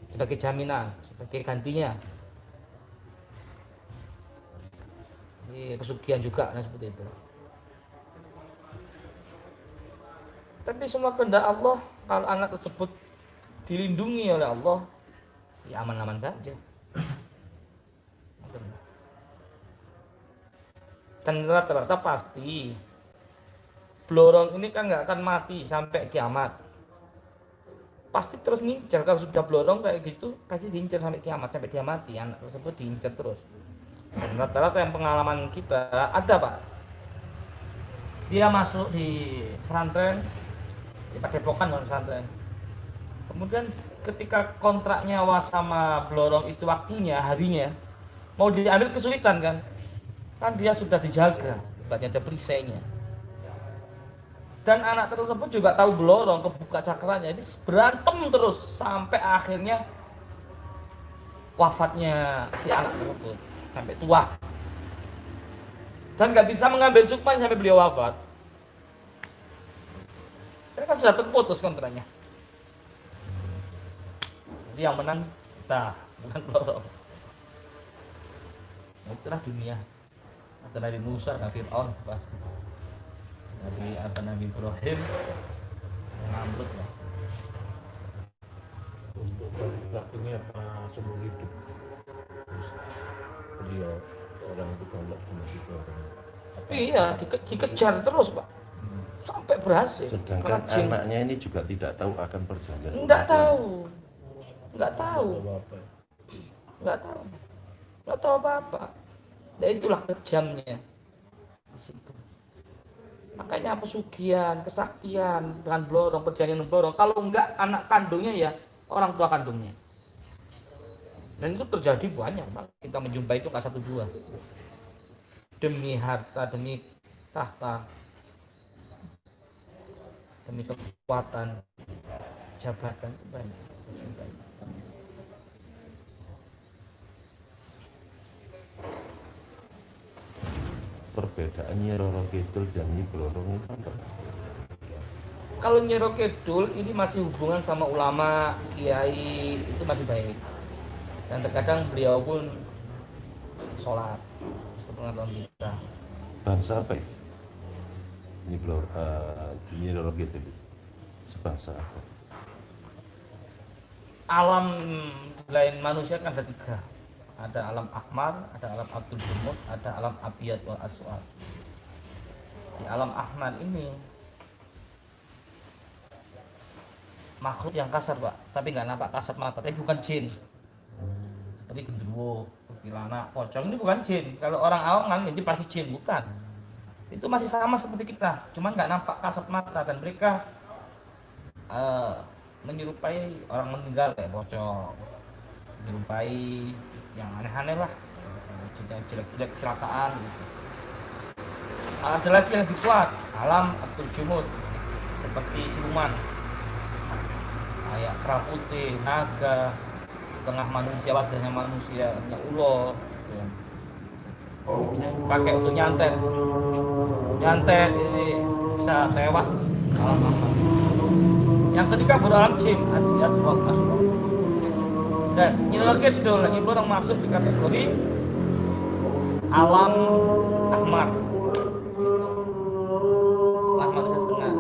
sebagai jaminan, sebagai gantinya. Ini pesugihan juga, nah seperti itu. Tapi semua kehendak Allah, kalau anak tersebut dilindungi oleh Allah, ya aman-aman saja. Dan rata-rata pasti Blorong ini kan nggak akan mati sampai kiamat. Pasti terus ngincar, kalau sudah Blorong kayak gitu, pasti diincar sampai kiamat, sampai dia mati, anak tersebut diincar terus. Dan rata-rata yang pengalaman kita ada Pak, dia masuk di pesantren, di Padepokan pesantren. Kemudian ketika kontrak nyawa sama Blorong itu waktunya, harinya mau diambil kesulitan kan dia sudah dijaga, banyak ada perisainya. Dan anak tersebut juga tahu Blorong kebuka cakranya, ini berantem terus sampai akhirnya wafatnya si anak tersebut, sampai tua. Dan nggak bisa mengambil sukma sampai beliau wafat. Ini kan sudah terputus kontraknya. Jadi yang menang kita, bukan Blorong. Itulah dunia. Ada Nabi Musa, Nabi Fir'aun pasti. Nabi Ibrahim, Namrud lah. Untuk waktunya apa seumur hidup? Beliau orang itu galak sama kita. Iya, dikejar terus Pak, sampai berhasil. Sedangkan anaknya ini juga tidak tahu akan perjalanan. Enggak tahu, enggak tahu, enggak tahu apa-apa. Dan itulah kejamnya di situ. Makanya pesugihan, kesaktian dengan Blorong, perjalanan Blorong. Kalau enggak anak kandungnya ya orang tua kandungnya. Dan itu terjadi banyak Pak. Kita menjumpai itu nggak 1-2. Demi harta, demi tahta, demi kekuatan, jabatan itu banyak. Perbedaannya Roro Kidul dan Nyi Blorong itu apa? kalau Nyi Roro Kidul ini masih hubungan sama ulama, kiai itu masih baik. Dan terkadang beliau pun sholat sepengetahuan kita. Bangsa apa ya? Nyi Roro Kidul sebangsa apa? Alam lain manusia kan ada 3. Ada alam ahmar, ada alam abdul jumud, ada alam abiyat wal aswad. Di alam ahmar ini makhluk yang kasar Pak, tapi nggak nampak kasat mata, tapi bukan jin. Seperti genderuwo, kuntilanak, pocong ini bukan jin. Kalau orang awam kan ini pasti jin, bukan. Itu masih sama seperti kita, cuman nggak nampak kasat mata dan mereka menyerupai orang meninggal kayak pocong, menyerupai yang aneh-aneh lah, jelek-jelek kecelakaan gitu. Ada lagi yang lebih kuat, alam abdul jumud, seperti siluman, kayak kera putih, naga, setengah manusia, wajahnya manusia, kayak ulo gitu ya. Pakai untuk nyantet. Nyantet ini bisa tewas. Yang ketiga bodo alam jin, hati-hati masuk. Dan Nyi Roro Kidul lagi orang masuk di kategori alam ahmar. Setelah manusia setengah.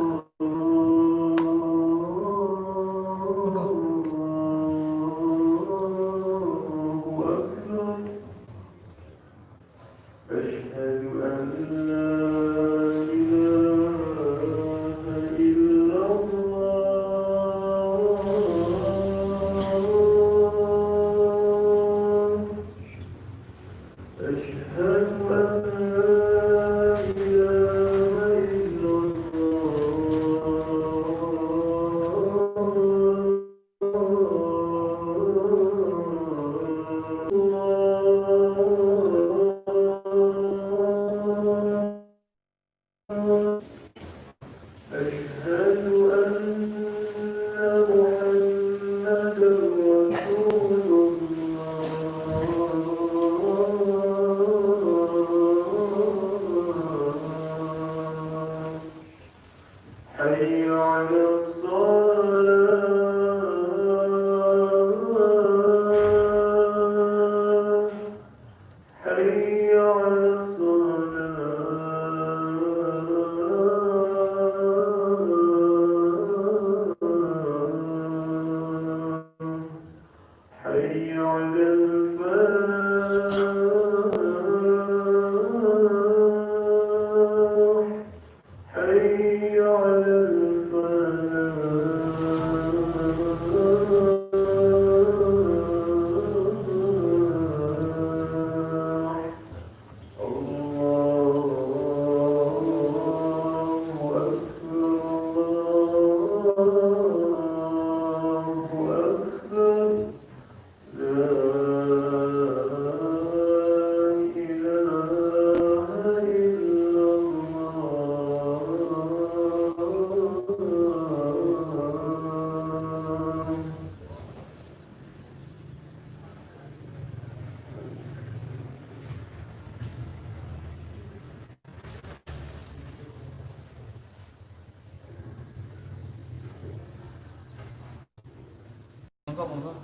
Monggo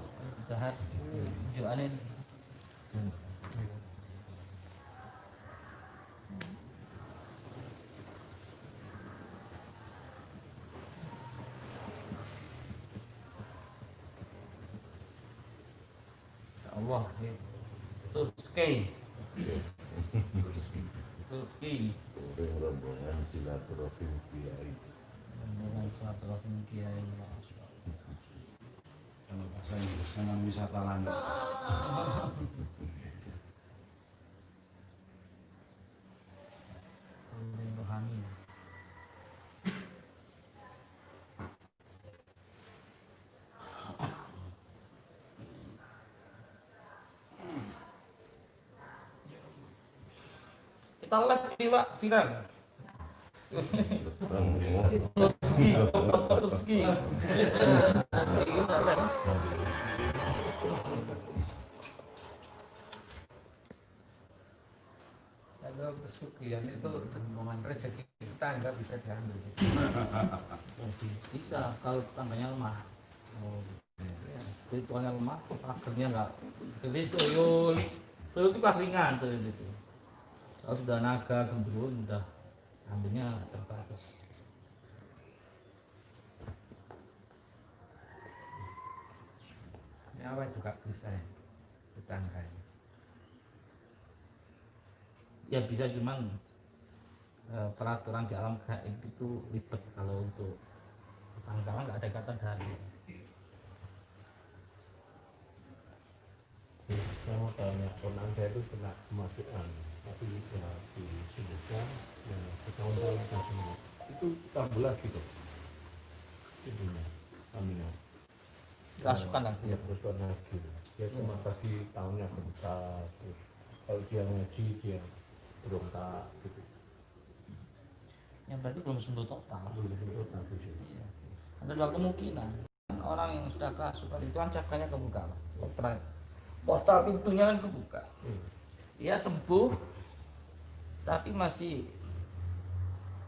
dahar jualan. Allah ya. Turki. Rombongan silaturahim kiai. Rombongan silaturahim kiai. Kalau bahasa Inggrisnya kan wisata langit. Rohani. Kita live di Pak viral. Turki. Ada pesugihan itu rezeki tangga bisa diambil sih. Bisa kalau tangganya lemah. Oh, ya. Ritualnya lemah, akhirnya nggak. Jadi tuyul itu pas ringan tuyul itu. Kalau sudah naga, gendruwo udah ambilnya terbatas. Nyawa juga bisa ya, tetangga. Ya bisa cuman peraturan di alam gaib itu ribet kalau untuk tetangga nggak ada kata dari. Saya mau tanya, ponan saya itu kena kemasukan, tapi ya disebutkan ya ketahuan dan semua itu tambah lagi tuh itunya, aminnya. Rasukan lagi. Ya rasukan lagi. Dia cuma kasih tahunnya bentar, terus kalau dia ngaji dia berontak gitu. Yang berarti belum sembuh total. Belum tentu nanti sih. Iya. Ada dua kemungkinan. Orang yang sudah kerasukan itu kan cakanya kebuka. Postal pintunya kan kebuka. Dia sembuh, tapi masih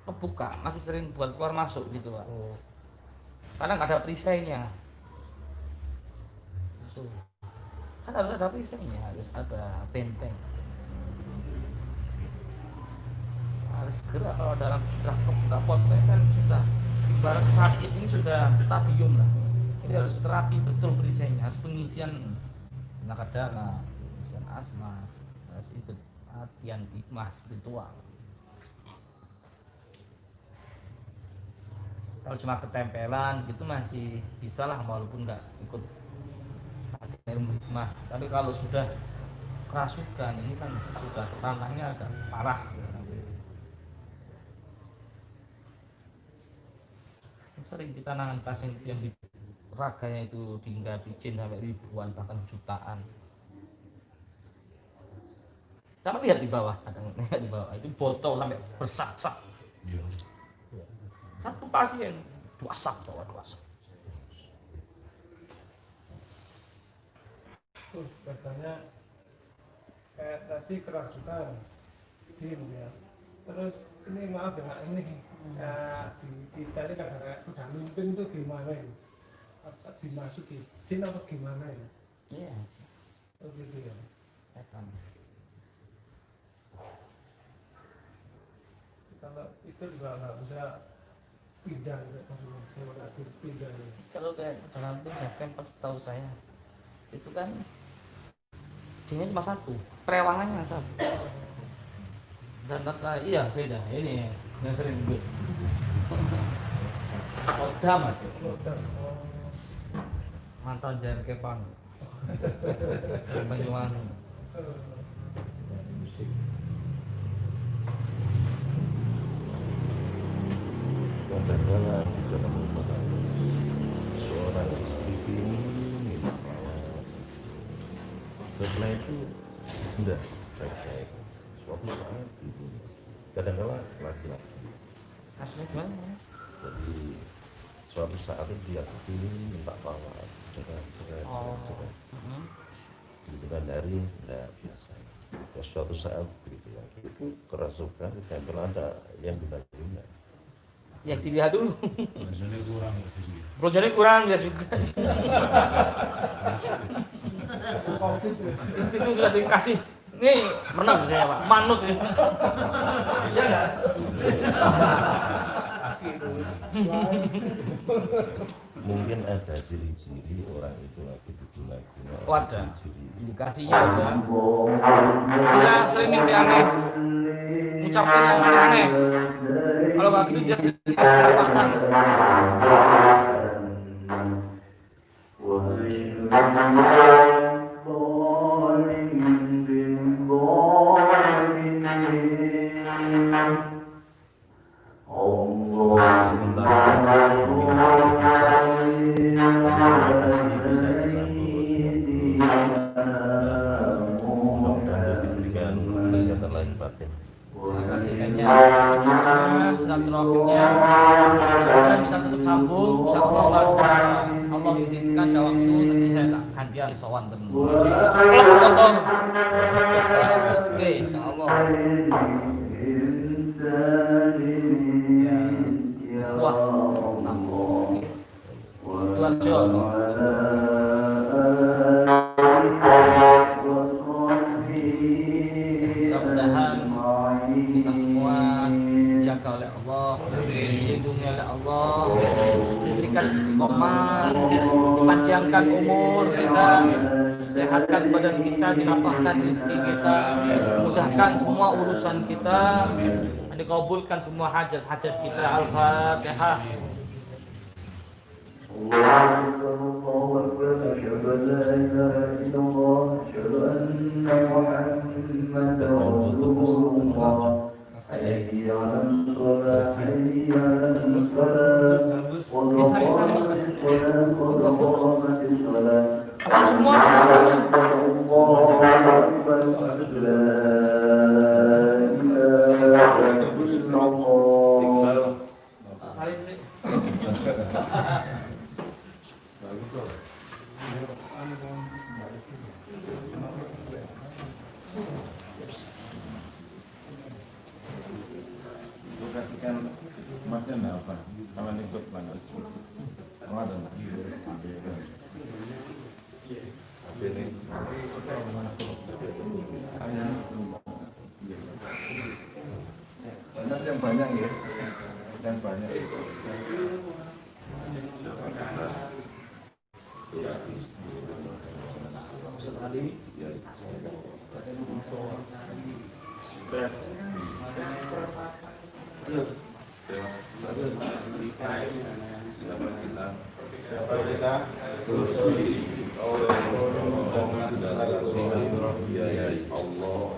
kebuka, masih sering buat keluar masuk gitu Pak. Oh, Karena nggak ada perisainya. Kan harus ada perisainya, harus ada benteng. Harus segera kalau dalam sudah kebuka potnya kan sudah ibarat sakit ini sudah stadium lah. Ini harus terapi betul perisainya, harus pengisian tenaga darah, pengisian asma, harus ikut latihan hikmah spiritual. Kalau cuma ketempelan gitu masih bisa lah walaupun nggak ikut latihan ilmu hikmah. Tapi kalau sudah kerasukan ini kan sudah ranahnya agak parah. Sering kita nangan pasien yang di raganya itu dihinggapi jin sampai ribuan bahkan jutaan. Sama lihat di bawah, kadang lihat di bawah itu botol sampai bersak-sak. Satu pasien 2 sak bawa 2 sak. Terus katanya kayak tadi kerasukan jin ya. Terus ini maaf ya ini di kita ini kadang-kadang udah mimpin tuh gimana ya? Apa dimasuki jin apa gimana ya? Iya, Oh gitu ya. setan. Kalau itu juga nggak bisa pindah gitu, maksudnya kalau nggak pindah ya. Kalau kayak dalam Pemper tahu saya itu kan jinnya cuma satu, perewangannya satu. Dan kata iya beda ini yang sering gue kodam aja Udah, oh, mantan jar kepang Banyuwangi. musik. Kadang-kadang di dalam rumah tangga seorang istri ini setelah itu enggak baik-baik suatu saat itu kadang-kadang laki-laki Asli gimana? jadi suatu saat itu dia kepingin minta tawar cerai gitu kan dari enggak biasa ya suatu saat gitu ya itu kerasukan ditempel ada yang benar-benar Ya dilihat dulu. Biasanya kurang ya di sini. Projernya kurang ya juga. Covid ya. Istri itu sudah dikasih. Nih menang saya Pak, manut ya. Iya nggak? mungkin ada ciri-ciri orang itu lagi diguna-guna Oh, ada. ciri-ciri Indikasinya ada. Dia sering mimpi aneh, ngucapin yang aneh-aneh. Kalau nggak gitu dia sering melepaskan. diberikan kesehatan lahir batin. Terima kasih banyak. Silaturahminya dan kita tetap sambung. Insyaallah Allah izinkan ada waktu nanti saya tak gantian sowan temen. Tonton. Oke, insyaallah. Mudah-mudahan kita semua dijaga oleh Allah, dilindungi oleh Allah, diberikan istiqomah, dipanjangkan umur kita, sehatkan badan kita, dilapangkan rezeki kita, mudahkan semua urusan kita, dikabulkan semua hajat-hajat kita. Al-Fatihah. Semua Kasihkan masnya apa? Sama ikut mana? Ada ini. Banyak yang banyak ya, yang banyak. Siapa kita? Kursi oleh rombongan biayai Allah.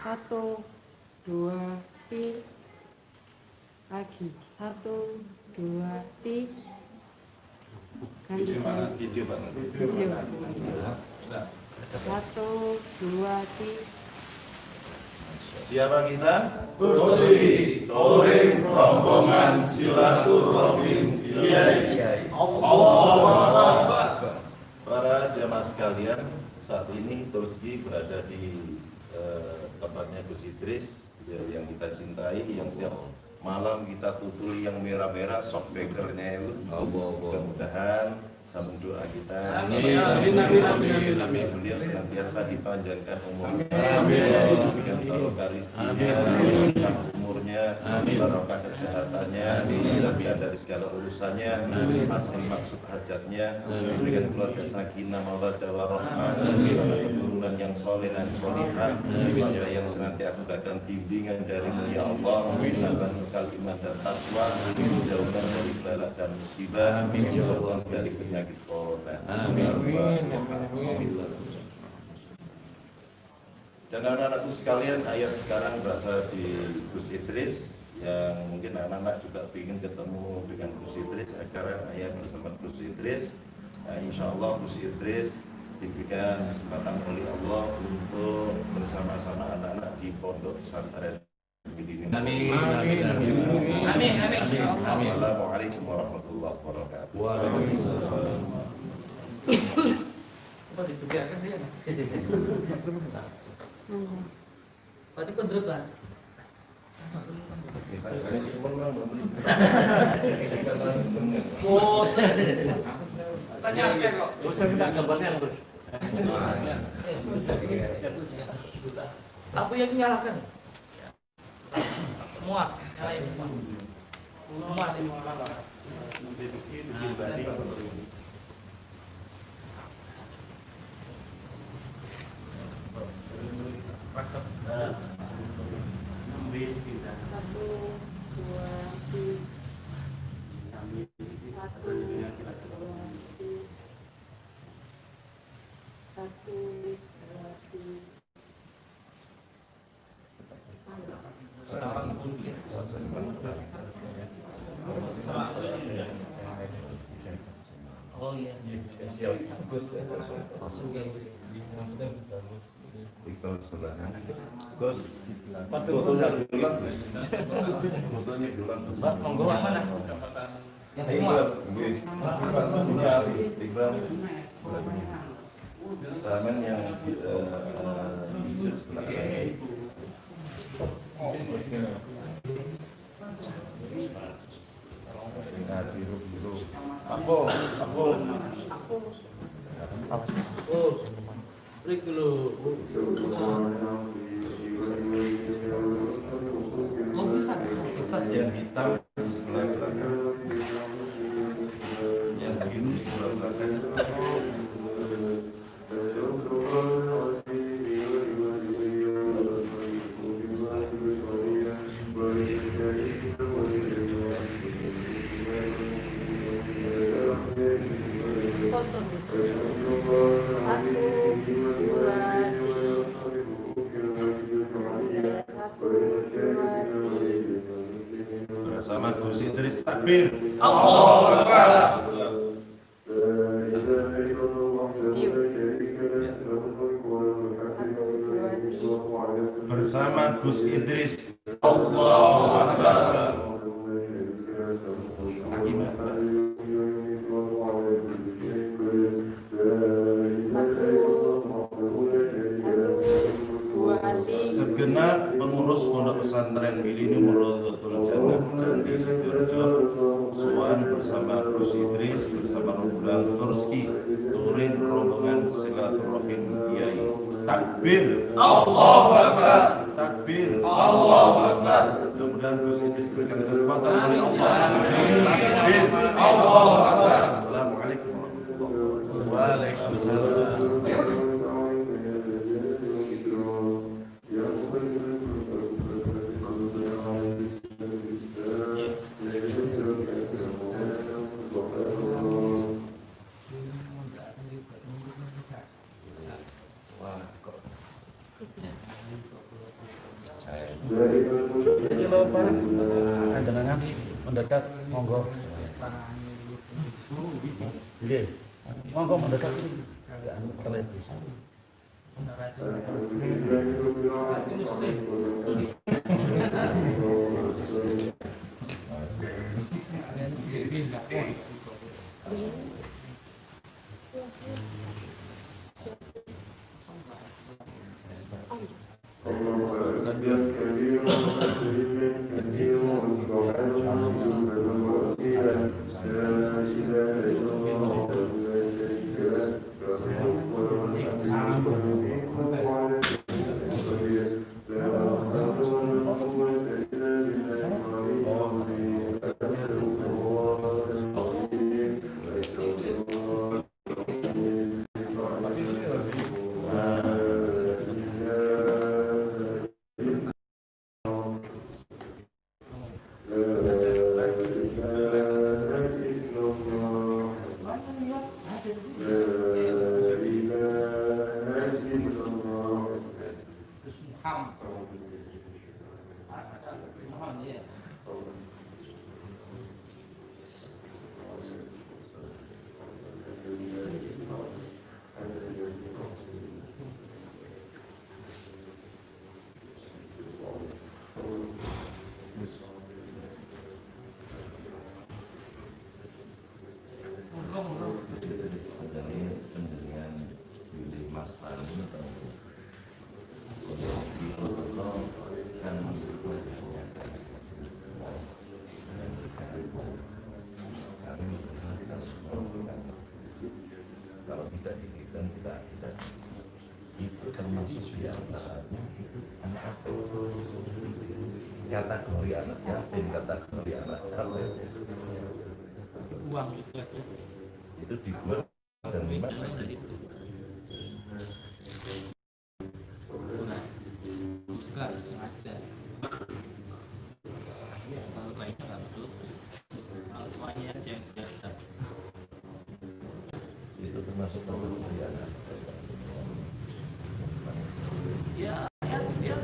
Satu, dua, tiga, lagi. Satu, dua, tiga. Video mana? Satu, dua, tiga. Siapa kita? Kursi touring rombongan silaturahim Kiai. Allah. Para jamaah sekalian, saat ini Turski berada di tempatnya Gus Idris yang kita cintai, yang setiap malam kita tutuli yang merah-merah shock bakernya itu. Mudah-mudahan sambung doa kita. Beliau senantiasa dipanjangkan umurnya, diberikan barokah rizkinya, barokah umurnya, barokah kesehatannya, diberikan dari segala urusannya, masing maksud hajatnya, diberikan keluarga sakinah mawaddah warahmah, bersama keturunan yang soleh dan solihah, keluarga yang senantiasa mendapatkan bimbingan dari mulia Allah, menambah bekal iman dan takwa, menjauhkan dari bala dan musibah, menjauhkan dari penyakit corona. Dan anak-anakku sekalian, ayah sekarang berada di Gus Idris, yang mungkin anak-anak juga ingin ketemu dengan Gus Idris. Sekarang ayah bersama Gus Idris. Nah, insya Allah Gus Idris diberikan kesempatan oleh Allah untuk bersama-sama anak-anak di pondok pesantren. Amin. Assalamualaikum warahmatullahi wabarakatuh. Waalaikumsalam. Apa ditugaskan dia? Berarti kau berapa? Oh, tanya kok. Bisa minta gambarnya terus. Aku yang nyalakan. Semua, nyalain semua. Semua di Satu, dua, tiga. Oh iya. Iqbal sebelahan. Gus, fotonya dulu Gus. Fotonya dulu Gus. Mbak, monggo yang mana? Yang semua. Iqbal. Samen yang hijau sebelah kanan. Nah, biru. Aku. Oh, break dulu. Oh bisa. Yang hitam di sebelah belakang. Yang biru di sebelah belakang. Foto. Satu, dua, tiga. Bersama Gus Idris takbir. Allahu Akbar. Bersama Gus Idris. Allahu Akbar. Segenap pengurus pondok pesantren Milenium Rodotul Jannah dan di Sidoarjo Sowan bersama Gus Idris bersama rombongan Turski Turin rombongan silaturahim Kiai. Takbir. Allahu Akbar. Takbir. Allahu Akbar. Mudah-mudahan Gus Idris berikan kekuatan oleh Allah. Takbir. Allahu Akbar. Assalamualaikum warahmatullahi wabarakatuh. Waalaikumsalam. Jadi lo Pak, panjenengan mendekat, monggo. Nggih. Monggo mendekat ya televisi. Kalau tidak dihitung tidak itu termasuk diantaranya kategori anak yatim, kategori anak yatim Uang itu aja. itu dibuat dan memang Bukan sengaja. Kalau baiknya nggak terus. Kalau semuanya aja yang tidak. itu termasuk kategori anak yatim. dia nggak punya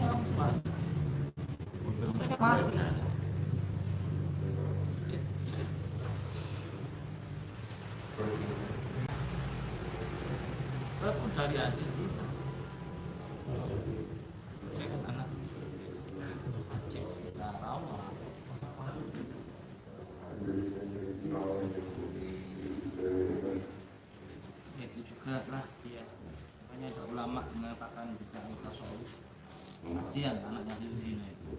orang tua, mereka mati. Walaupun dari hasil sih, saya kan anak Aceh, Sarawak, itu juga lah dia. Makanya ada ulama mengatakan juga tasawuf, kasihan anaknya di sini itu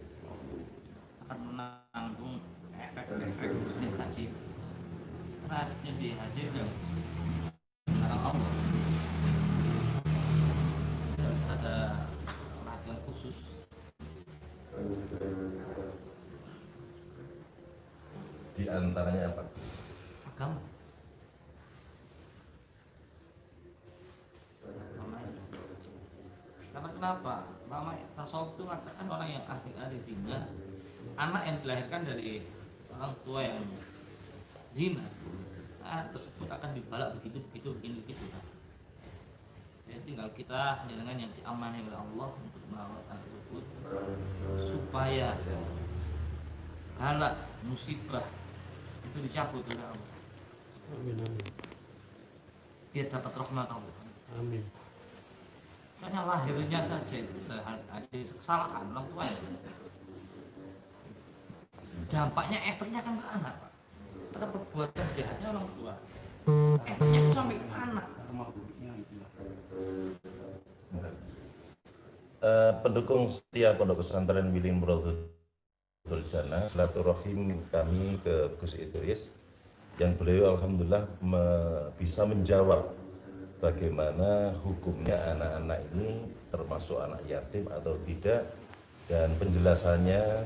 akan menanggung efek-efek negatif. Karena jadi hasil yang mengarang Allah. Harus ada perhatian khusus. Di antaranya apa? Agama. Karena kenapa? Lama tasawuf itu mengatakan orang yang ahli zina, anak yang dilahirkan dari orang tua yang zina, tersebut akan dibalak begitu begini begitu. Jadi tinggal kita dengan yang diamanai oleh Allah untuk merawat anak tersebut supaya balak musibah itu dicabut oleh Allah. Amin, amin. Dia dapat rahmat Allah. Amin. Karena lahirnya saja itu ada kesalahan orang tua. Dampaknya, efeknya kan ke anak, Pak. Karena perbuatan jahatnya orang tua, efeknya itu sampai ke anak. Pendukung setia Pondok Pesantren Wiling Nurul Jannah, silaturahim kami ke Gus Idris yang beliau alhamdulillah bisa menjawab bagaimana hukumnya anak-anak ini termasuk anak yatim atau tidak, dan penjelasannya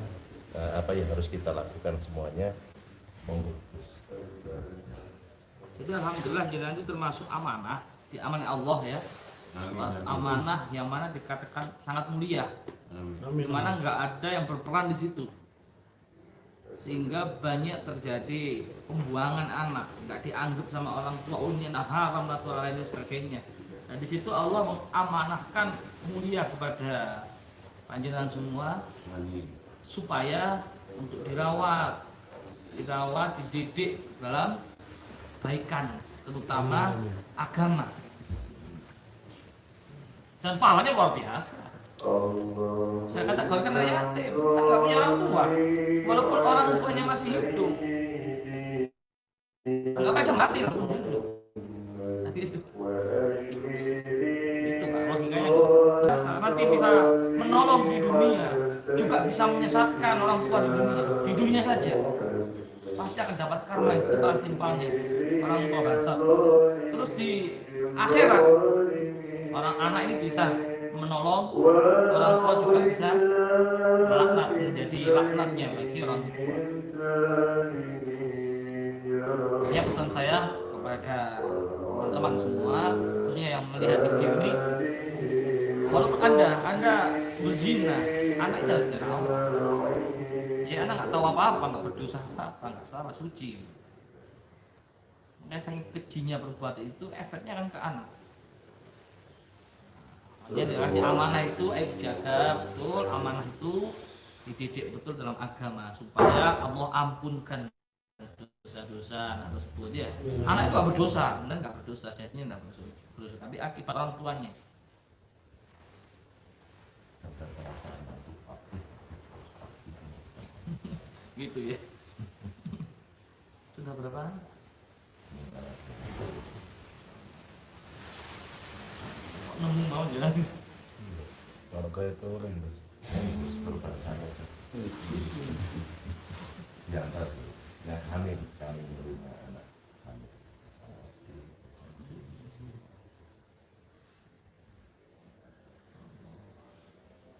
apa yang harus kita lakukan semuanya. Monggo. Jadi alhamdulillah jenengan itu termasuk amanah, diamanai Allah ya. Amanah yang mana dikatakan sangat mulia, di mana nggak ada yang berperan di situ, sehingga banyak terjadi pembuangan anak, nggak dianggap sama orang tua, ini haram atau lainnya sebagainya. Nah di situ Allah mengamanahkan mulia kepada panjenengan semua, supaya untuk dirawat, dididik dalam kebaikan, terutama agama. Dan pahalanya luar biasa. Saya kategorikan dari yatim, kan nggak punya orang tua, walaupun orang tuanya masih hidup, nggak aja mati lah. Itu Pak logikanya. Nanti bisa menolong di dunia, juga bisa menyesatkan orang tua di dunia saja. Pasti akan dapat karma yang setimpal-setimpalnya orang tua bangsa. Terus di akhirat orang anak ini bisa menolong, orang tua juga bisa melaknat, menjadi laknatnya bagi orang tua. Ya pesan saya kepada teman-teman semua, khususnya yang melihat video ini, walaupun anda berzina, anak itu harus dirawat. Ya anak nggak tahu apa-apa, nggak berdosa apa-apa, nggak salah, suci. Makanya saking kejinya perbuatan itu, efeknya kan ke anak. Dia dikasih amanah itu, dijaga betul, amanah itu dididik betul dalam agama supaya Allah ampunkan dosa-dosa anak tersebut ya. Anak itu gak berdosa, benar gak berdosa, jadinya gak berdosa, tapi akibat orang tuanya. Gitu ya. Sudah berapa? Nemu mau jalan. Kalau kayak itu yang tadi, yang hamil kami menerima anak hamil.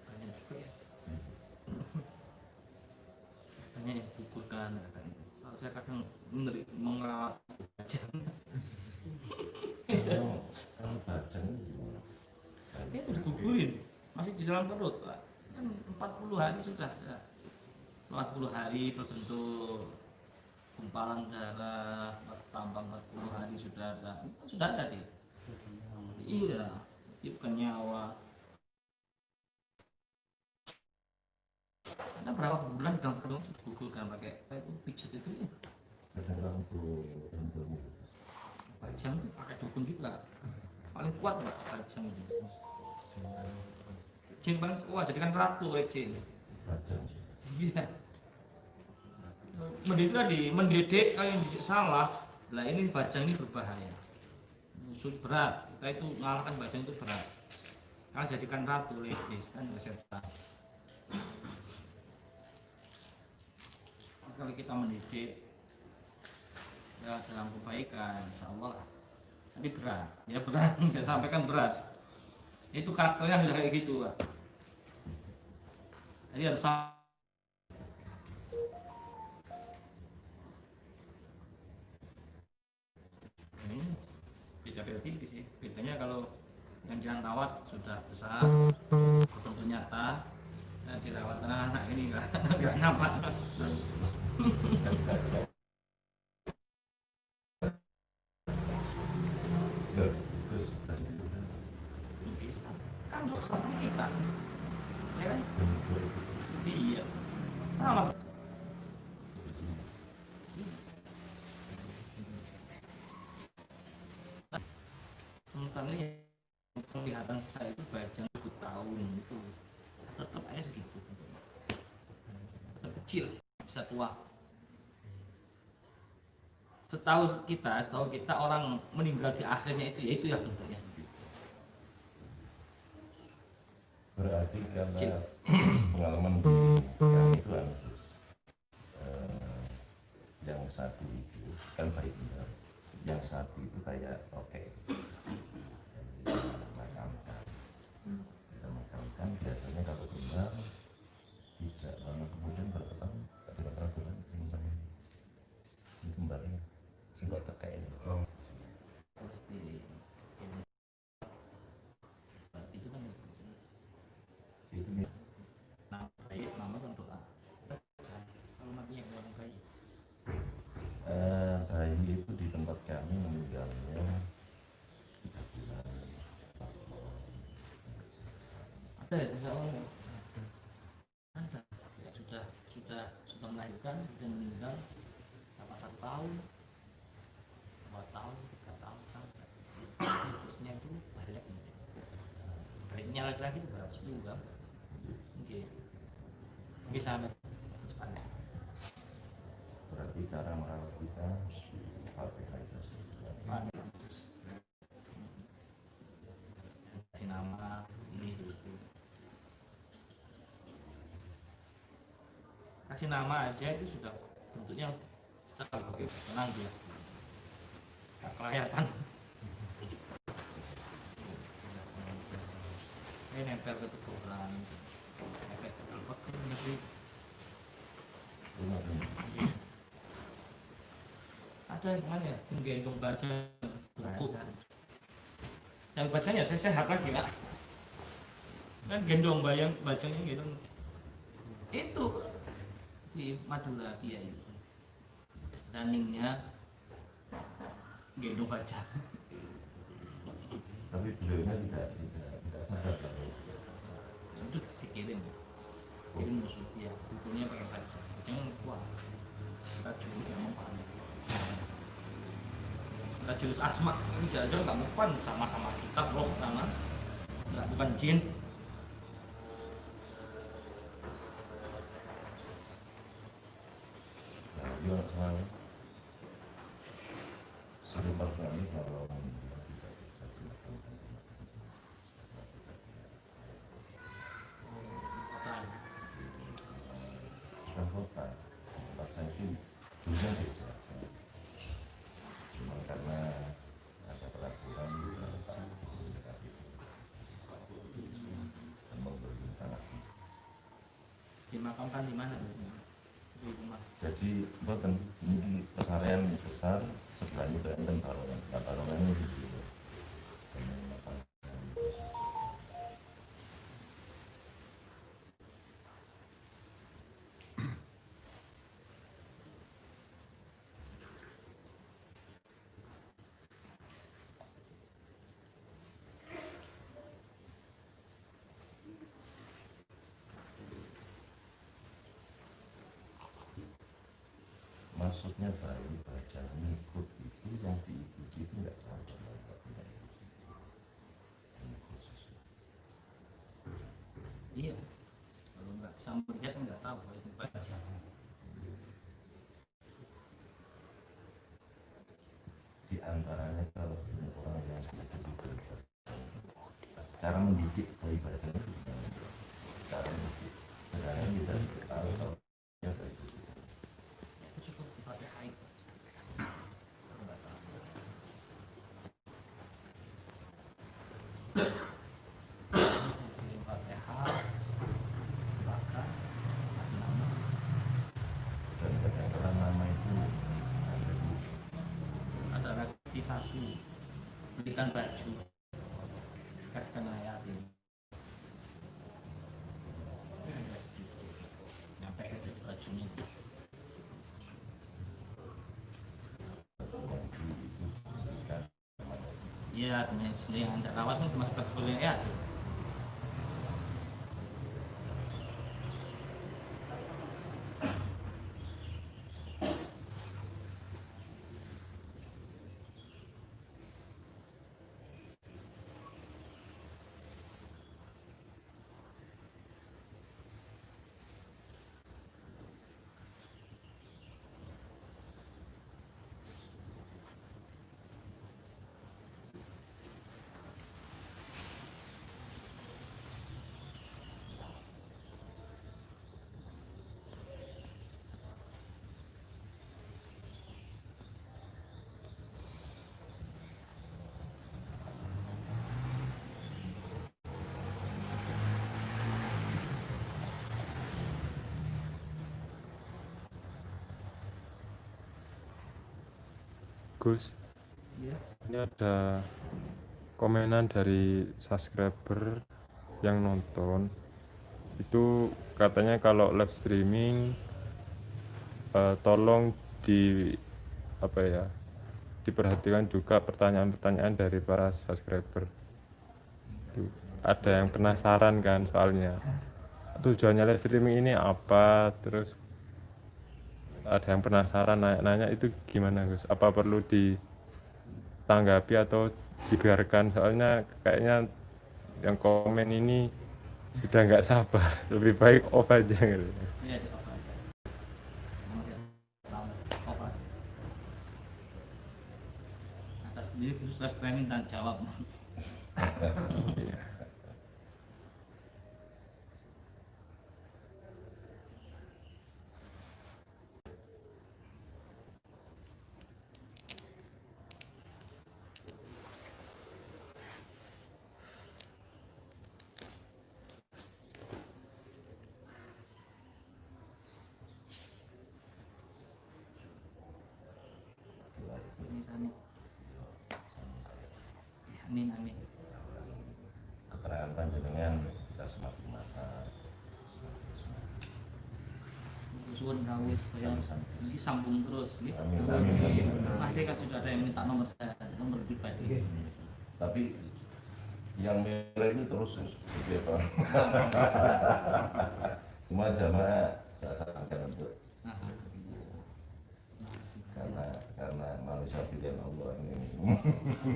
Banyak juga ya. Banyak yang gugurkan. Kalau saya kadang mengerawat bajang. Dia udah digugurin, masih di dalam perut Pak. Kan 40 hari sudah ya. 40 hari berbentuk gumpalan darah, tambah 40 hari sudah ada dia. Iya, Dia bukan nyawa. Ada berapa bulan dalam perlu gugurkan pakai apa itu pijat itu ya? Kadang untuk 4 jam itu pakai dukun juga. Paling kuat Pak 4 jam itu. Jin paling kuat jadikan ratu oleh jin. bajang. Iya. Mendidik tadi, mendidik kalau yang didik salah, lah ini bajang ini berbahaya. Musuh berat, kita itu mengalahkan bajang itu berat. Kalau jadikan ratu oleh iblis kan oleh setan. Kalau kita mendidik ya dalam kebaikan, insya Allah nanti berat, ya berat, nggak sampaikan berat. Itu karakternya sudah kayak gitu, Pak. Jadi harus ini beda-beda tipis sih. Bedanya kalau yang dirawat sudah besar, betul nyata, dirawat anak-anak ini nggak nampak. Terus Bisa kan untuk sama kita, ya kan? Iya, sama. Sementara yang penglihatan saya itu bajang 1 tahun itu tetap aja segitu, tetap kecil bisa tua. Setahu kita orang meninggal di akhirnya itu ya itu yang bentuknya. berarti karena pengalaman di kami itu harus yang satu itu kan baik benar, yang satu itu kayak oke kita makamkan biasanya kalau benar tidak lama kemudian berketemu tapi pernah bulan sing kembarnya sing kok terkait Terus di itu kan itu nama kan doa. Kalau matinya orang baik. bayi itu di tempat kami meninggalnya 3 bulan. Ada ya tidak orang ada ya, sudah melahirkan sudah meninggal dapat 1 tahun 2 tahun 3 tahun sampai terusnya itu balik baliknya laki-laki itu berapa 10 kan mungkin sampai sepanjang Berarti cara merawat kita Al-Fatihah itu kasih nama ini itu kasih nama aja itu sudah bentuknya besar oke tenang dia tak kelihatan ini nempel ke tubuhan efek telepon itu ada yang mana ya menggendong baca buku yang bacanya saya sehat lagi Kak kan gendong bacanya gitu itu di Madura dia itu runningnya gendong baca tapi beliaunya tidak sadar kalau itu dikirim musuh dia bukunya pakai baca bacanya kuat raju yang mempan raju asma ini jauh nggak mempan sama-sama kitab roh karena nggak bukan jin. dia selalu serupa kami kalau tidak bisa dilakukan bukan kota tempat saya sih dulunya desa cuma karena ada peraturan dan memberi tanah Dimakamkan di mana di rumah jadi bukan ini pesarian besar sebelahnya itu enten balongan nah balongan ini di sini maksudnya bayi baca ngikut itu yang diikuti itu nggak salah. Iya, kalau nggak sama dia kan nggak tahu itu baca. Di antaranya kalau orang yang dididik cara mendidik bayi baca itu gimana? Cara mendidik sedangkan kita tahu ya baik itu. Itu cukup Fatihah itu. Kalau nggak tahu. Fatihah, baca, kasih nama. Dan kadang-kadang nama itu ada di Ada lagi satu, belikan baju, kasihkan ayat ini. Nyampe ke bajunya. Iya, teman sendiri yang anda rawat kan termasuk kategori ayat. Gus, Iya. ini ada komenan dari subscriber yang nonton. Itu katanya kalau live streaming tolong diperhatikan juga pertanyaan-pertanyaan dari para subscriber. Itu ada yang penasaran kan soalnya tujuannya live streaming ini apa, terus ada yang penasaran nanya-nanya itu gimana Gus? Apa perlu ditanggapi atau dibiarkan? Soalnya kayaknya yang komen ini sudah nggak sabar, lebih baik off aja gitu. Iya, di off aja. Masih tahu, off aja. Atas sendiri khusus live streaming dan jawab. Ini amin amin. keterangan panjenengan kita semakin mata. Suwun rawuh supaya ini sambung terus gitu. Amin, amin, amin. Masih kan sudah ada yang minta nomor saya, nomor pribadi. Tapi yang merah ini terus gitu ya Pak. Semua jamaah saya sarankan untuk karena manusia pilihan Allah ini.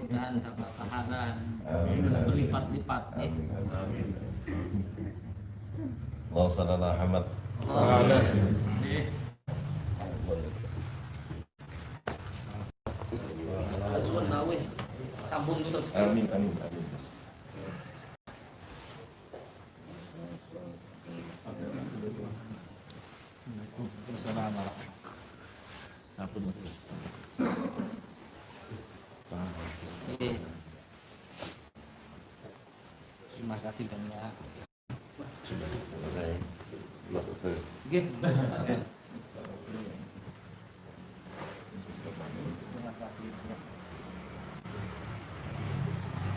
Dan dapat pahala Amin. terus berlipat-lipat ya. Amin, amin. Allah sallallahu Muhammad. Eh, suwun rawuh sambung terus. Amin, amin, amin. Terima kasih banyak. Oke. Nggih.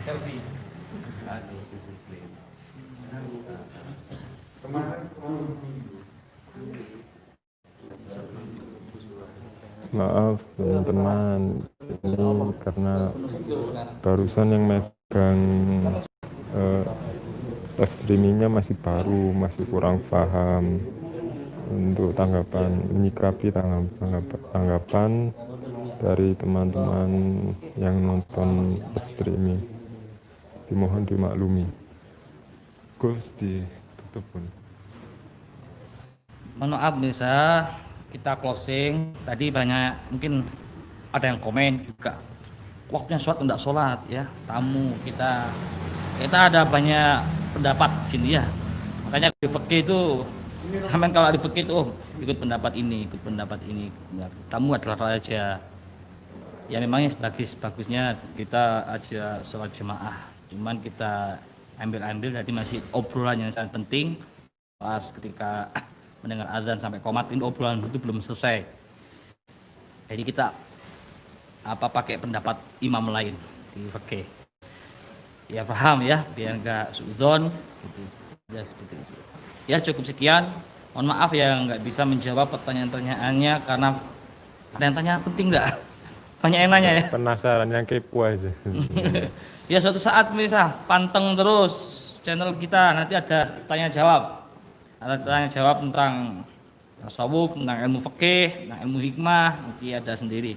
Selfie. Maaf teman-teman, ini karena barusan yang megang live streamingnya masih baru, masih kurang paham. untuk tanggapan menyikapi tanggapan dari teman-teman yang nonton live streaming. Dimohon dimaklumi. Gusti tutup pun. Mohon maaf bisa kita closing. Tadi banyak mungkin ada yang komen juga. Waktunya sholat enggak sholat ya. Tamu kita ada banyak pendapat di sini ya. Makanya di fikih itu sampai kalau di fikih itu ikut pendapat ini. Tamu adalah raja. Ya memangnya bagusnya kita aja sholat jemaah. Cuman kita ambil jadi masih obrolan yang sangat penting. Pas ketika mendengar azan sampai qomat, ini obrolan itu belum selesai. Jadi kita pakai pendapat imam lain di fikih. Ya paham ya, biar enggak suudzon gitu. Ya seperti itu. Ya cukup sekian. Mohon maaf ya nggak bisa menjawab pertanyaan-pertanyaannya karena ada yang tanya penting nggak? Banyak yang nanya ya. Penasaran yang kepo aja. Ya suatu saat bisa panteng terus channel kita, nanti ada tanya jawab. Ada tanya jawab tentang tasawuf, tentang ilmu fikih, tentang ilmu hikmah, nanti ada sendiri.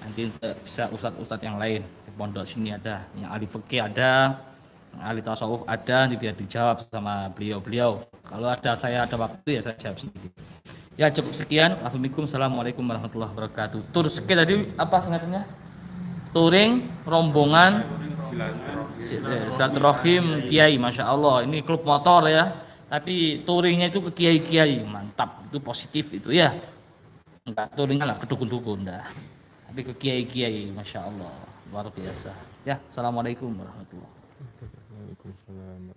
Nanti bisa ustadz-ustadz yang lain di pondok sini ada, yang ahli fikih ada, yang ahli tasawuf ada, nanti biar dijawab sama beliau-beliau. Kalau saya ada waktu ya saya jawab sendiri. Ya cukup sekian. Assalamualaikum warahmatullahi wabarakatuh. Tur sekali tadi apa singkatannya? Touring rombongan silaturahim kiai, masya Allah. Ini klub motor ya, tapi touringnya itu ke kiai-kiai, mantap. Itu positif itu ya. Enggak touringnya lah ke dukun-dukun dah, tapi ke kiai-kiai, masya Allah, luar biasa. Ya, assalamualaikum warahmatullahi wabarakatuh. Waalaikumsalam.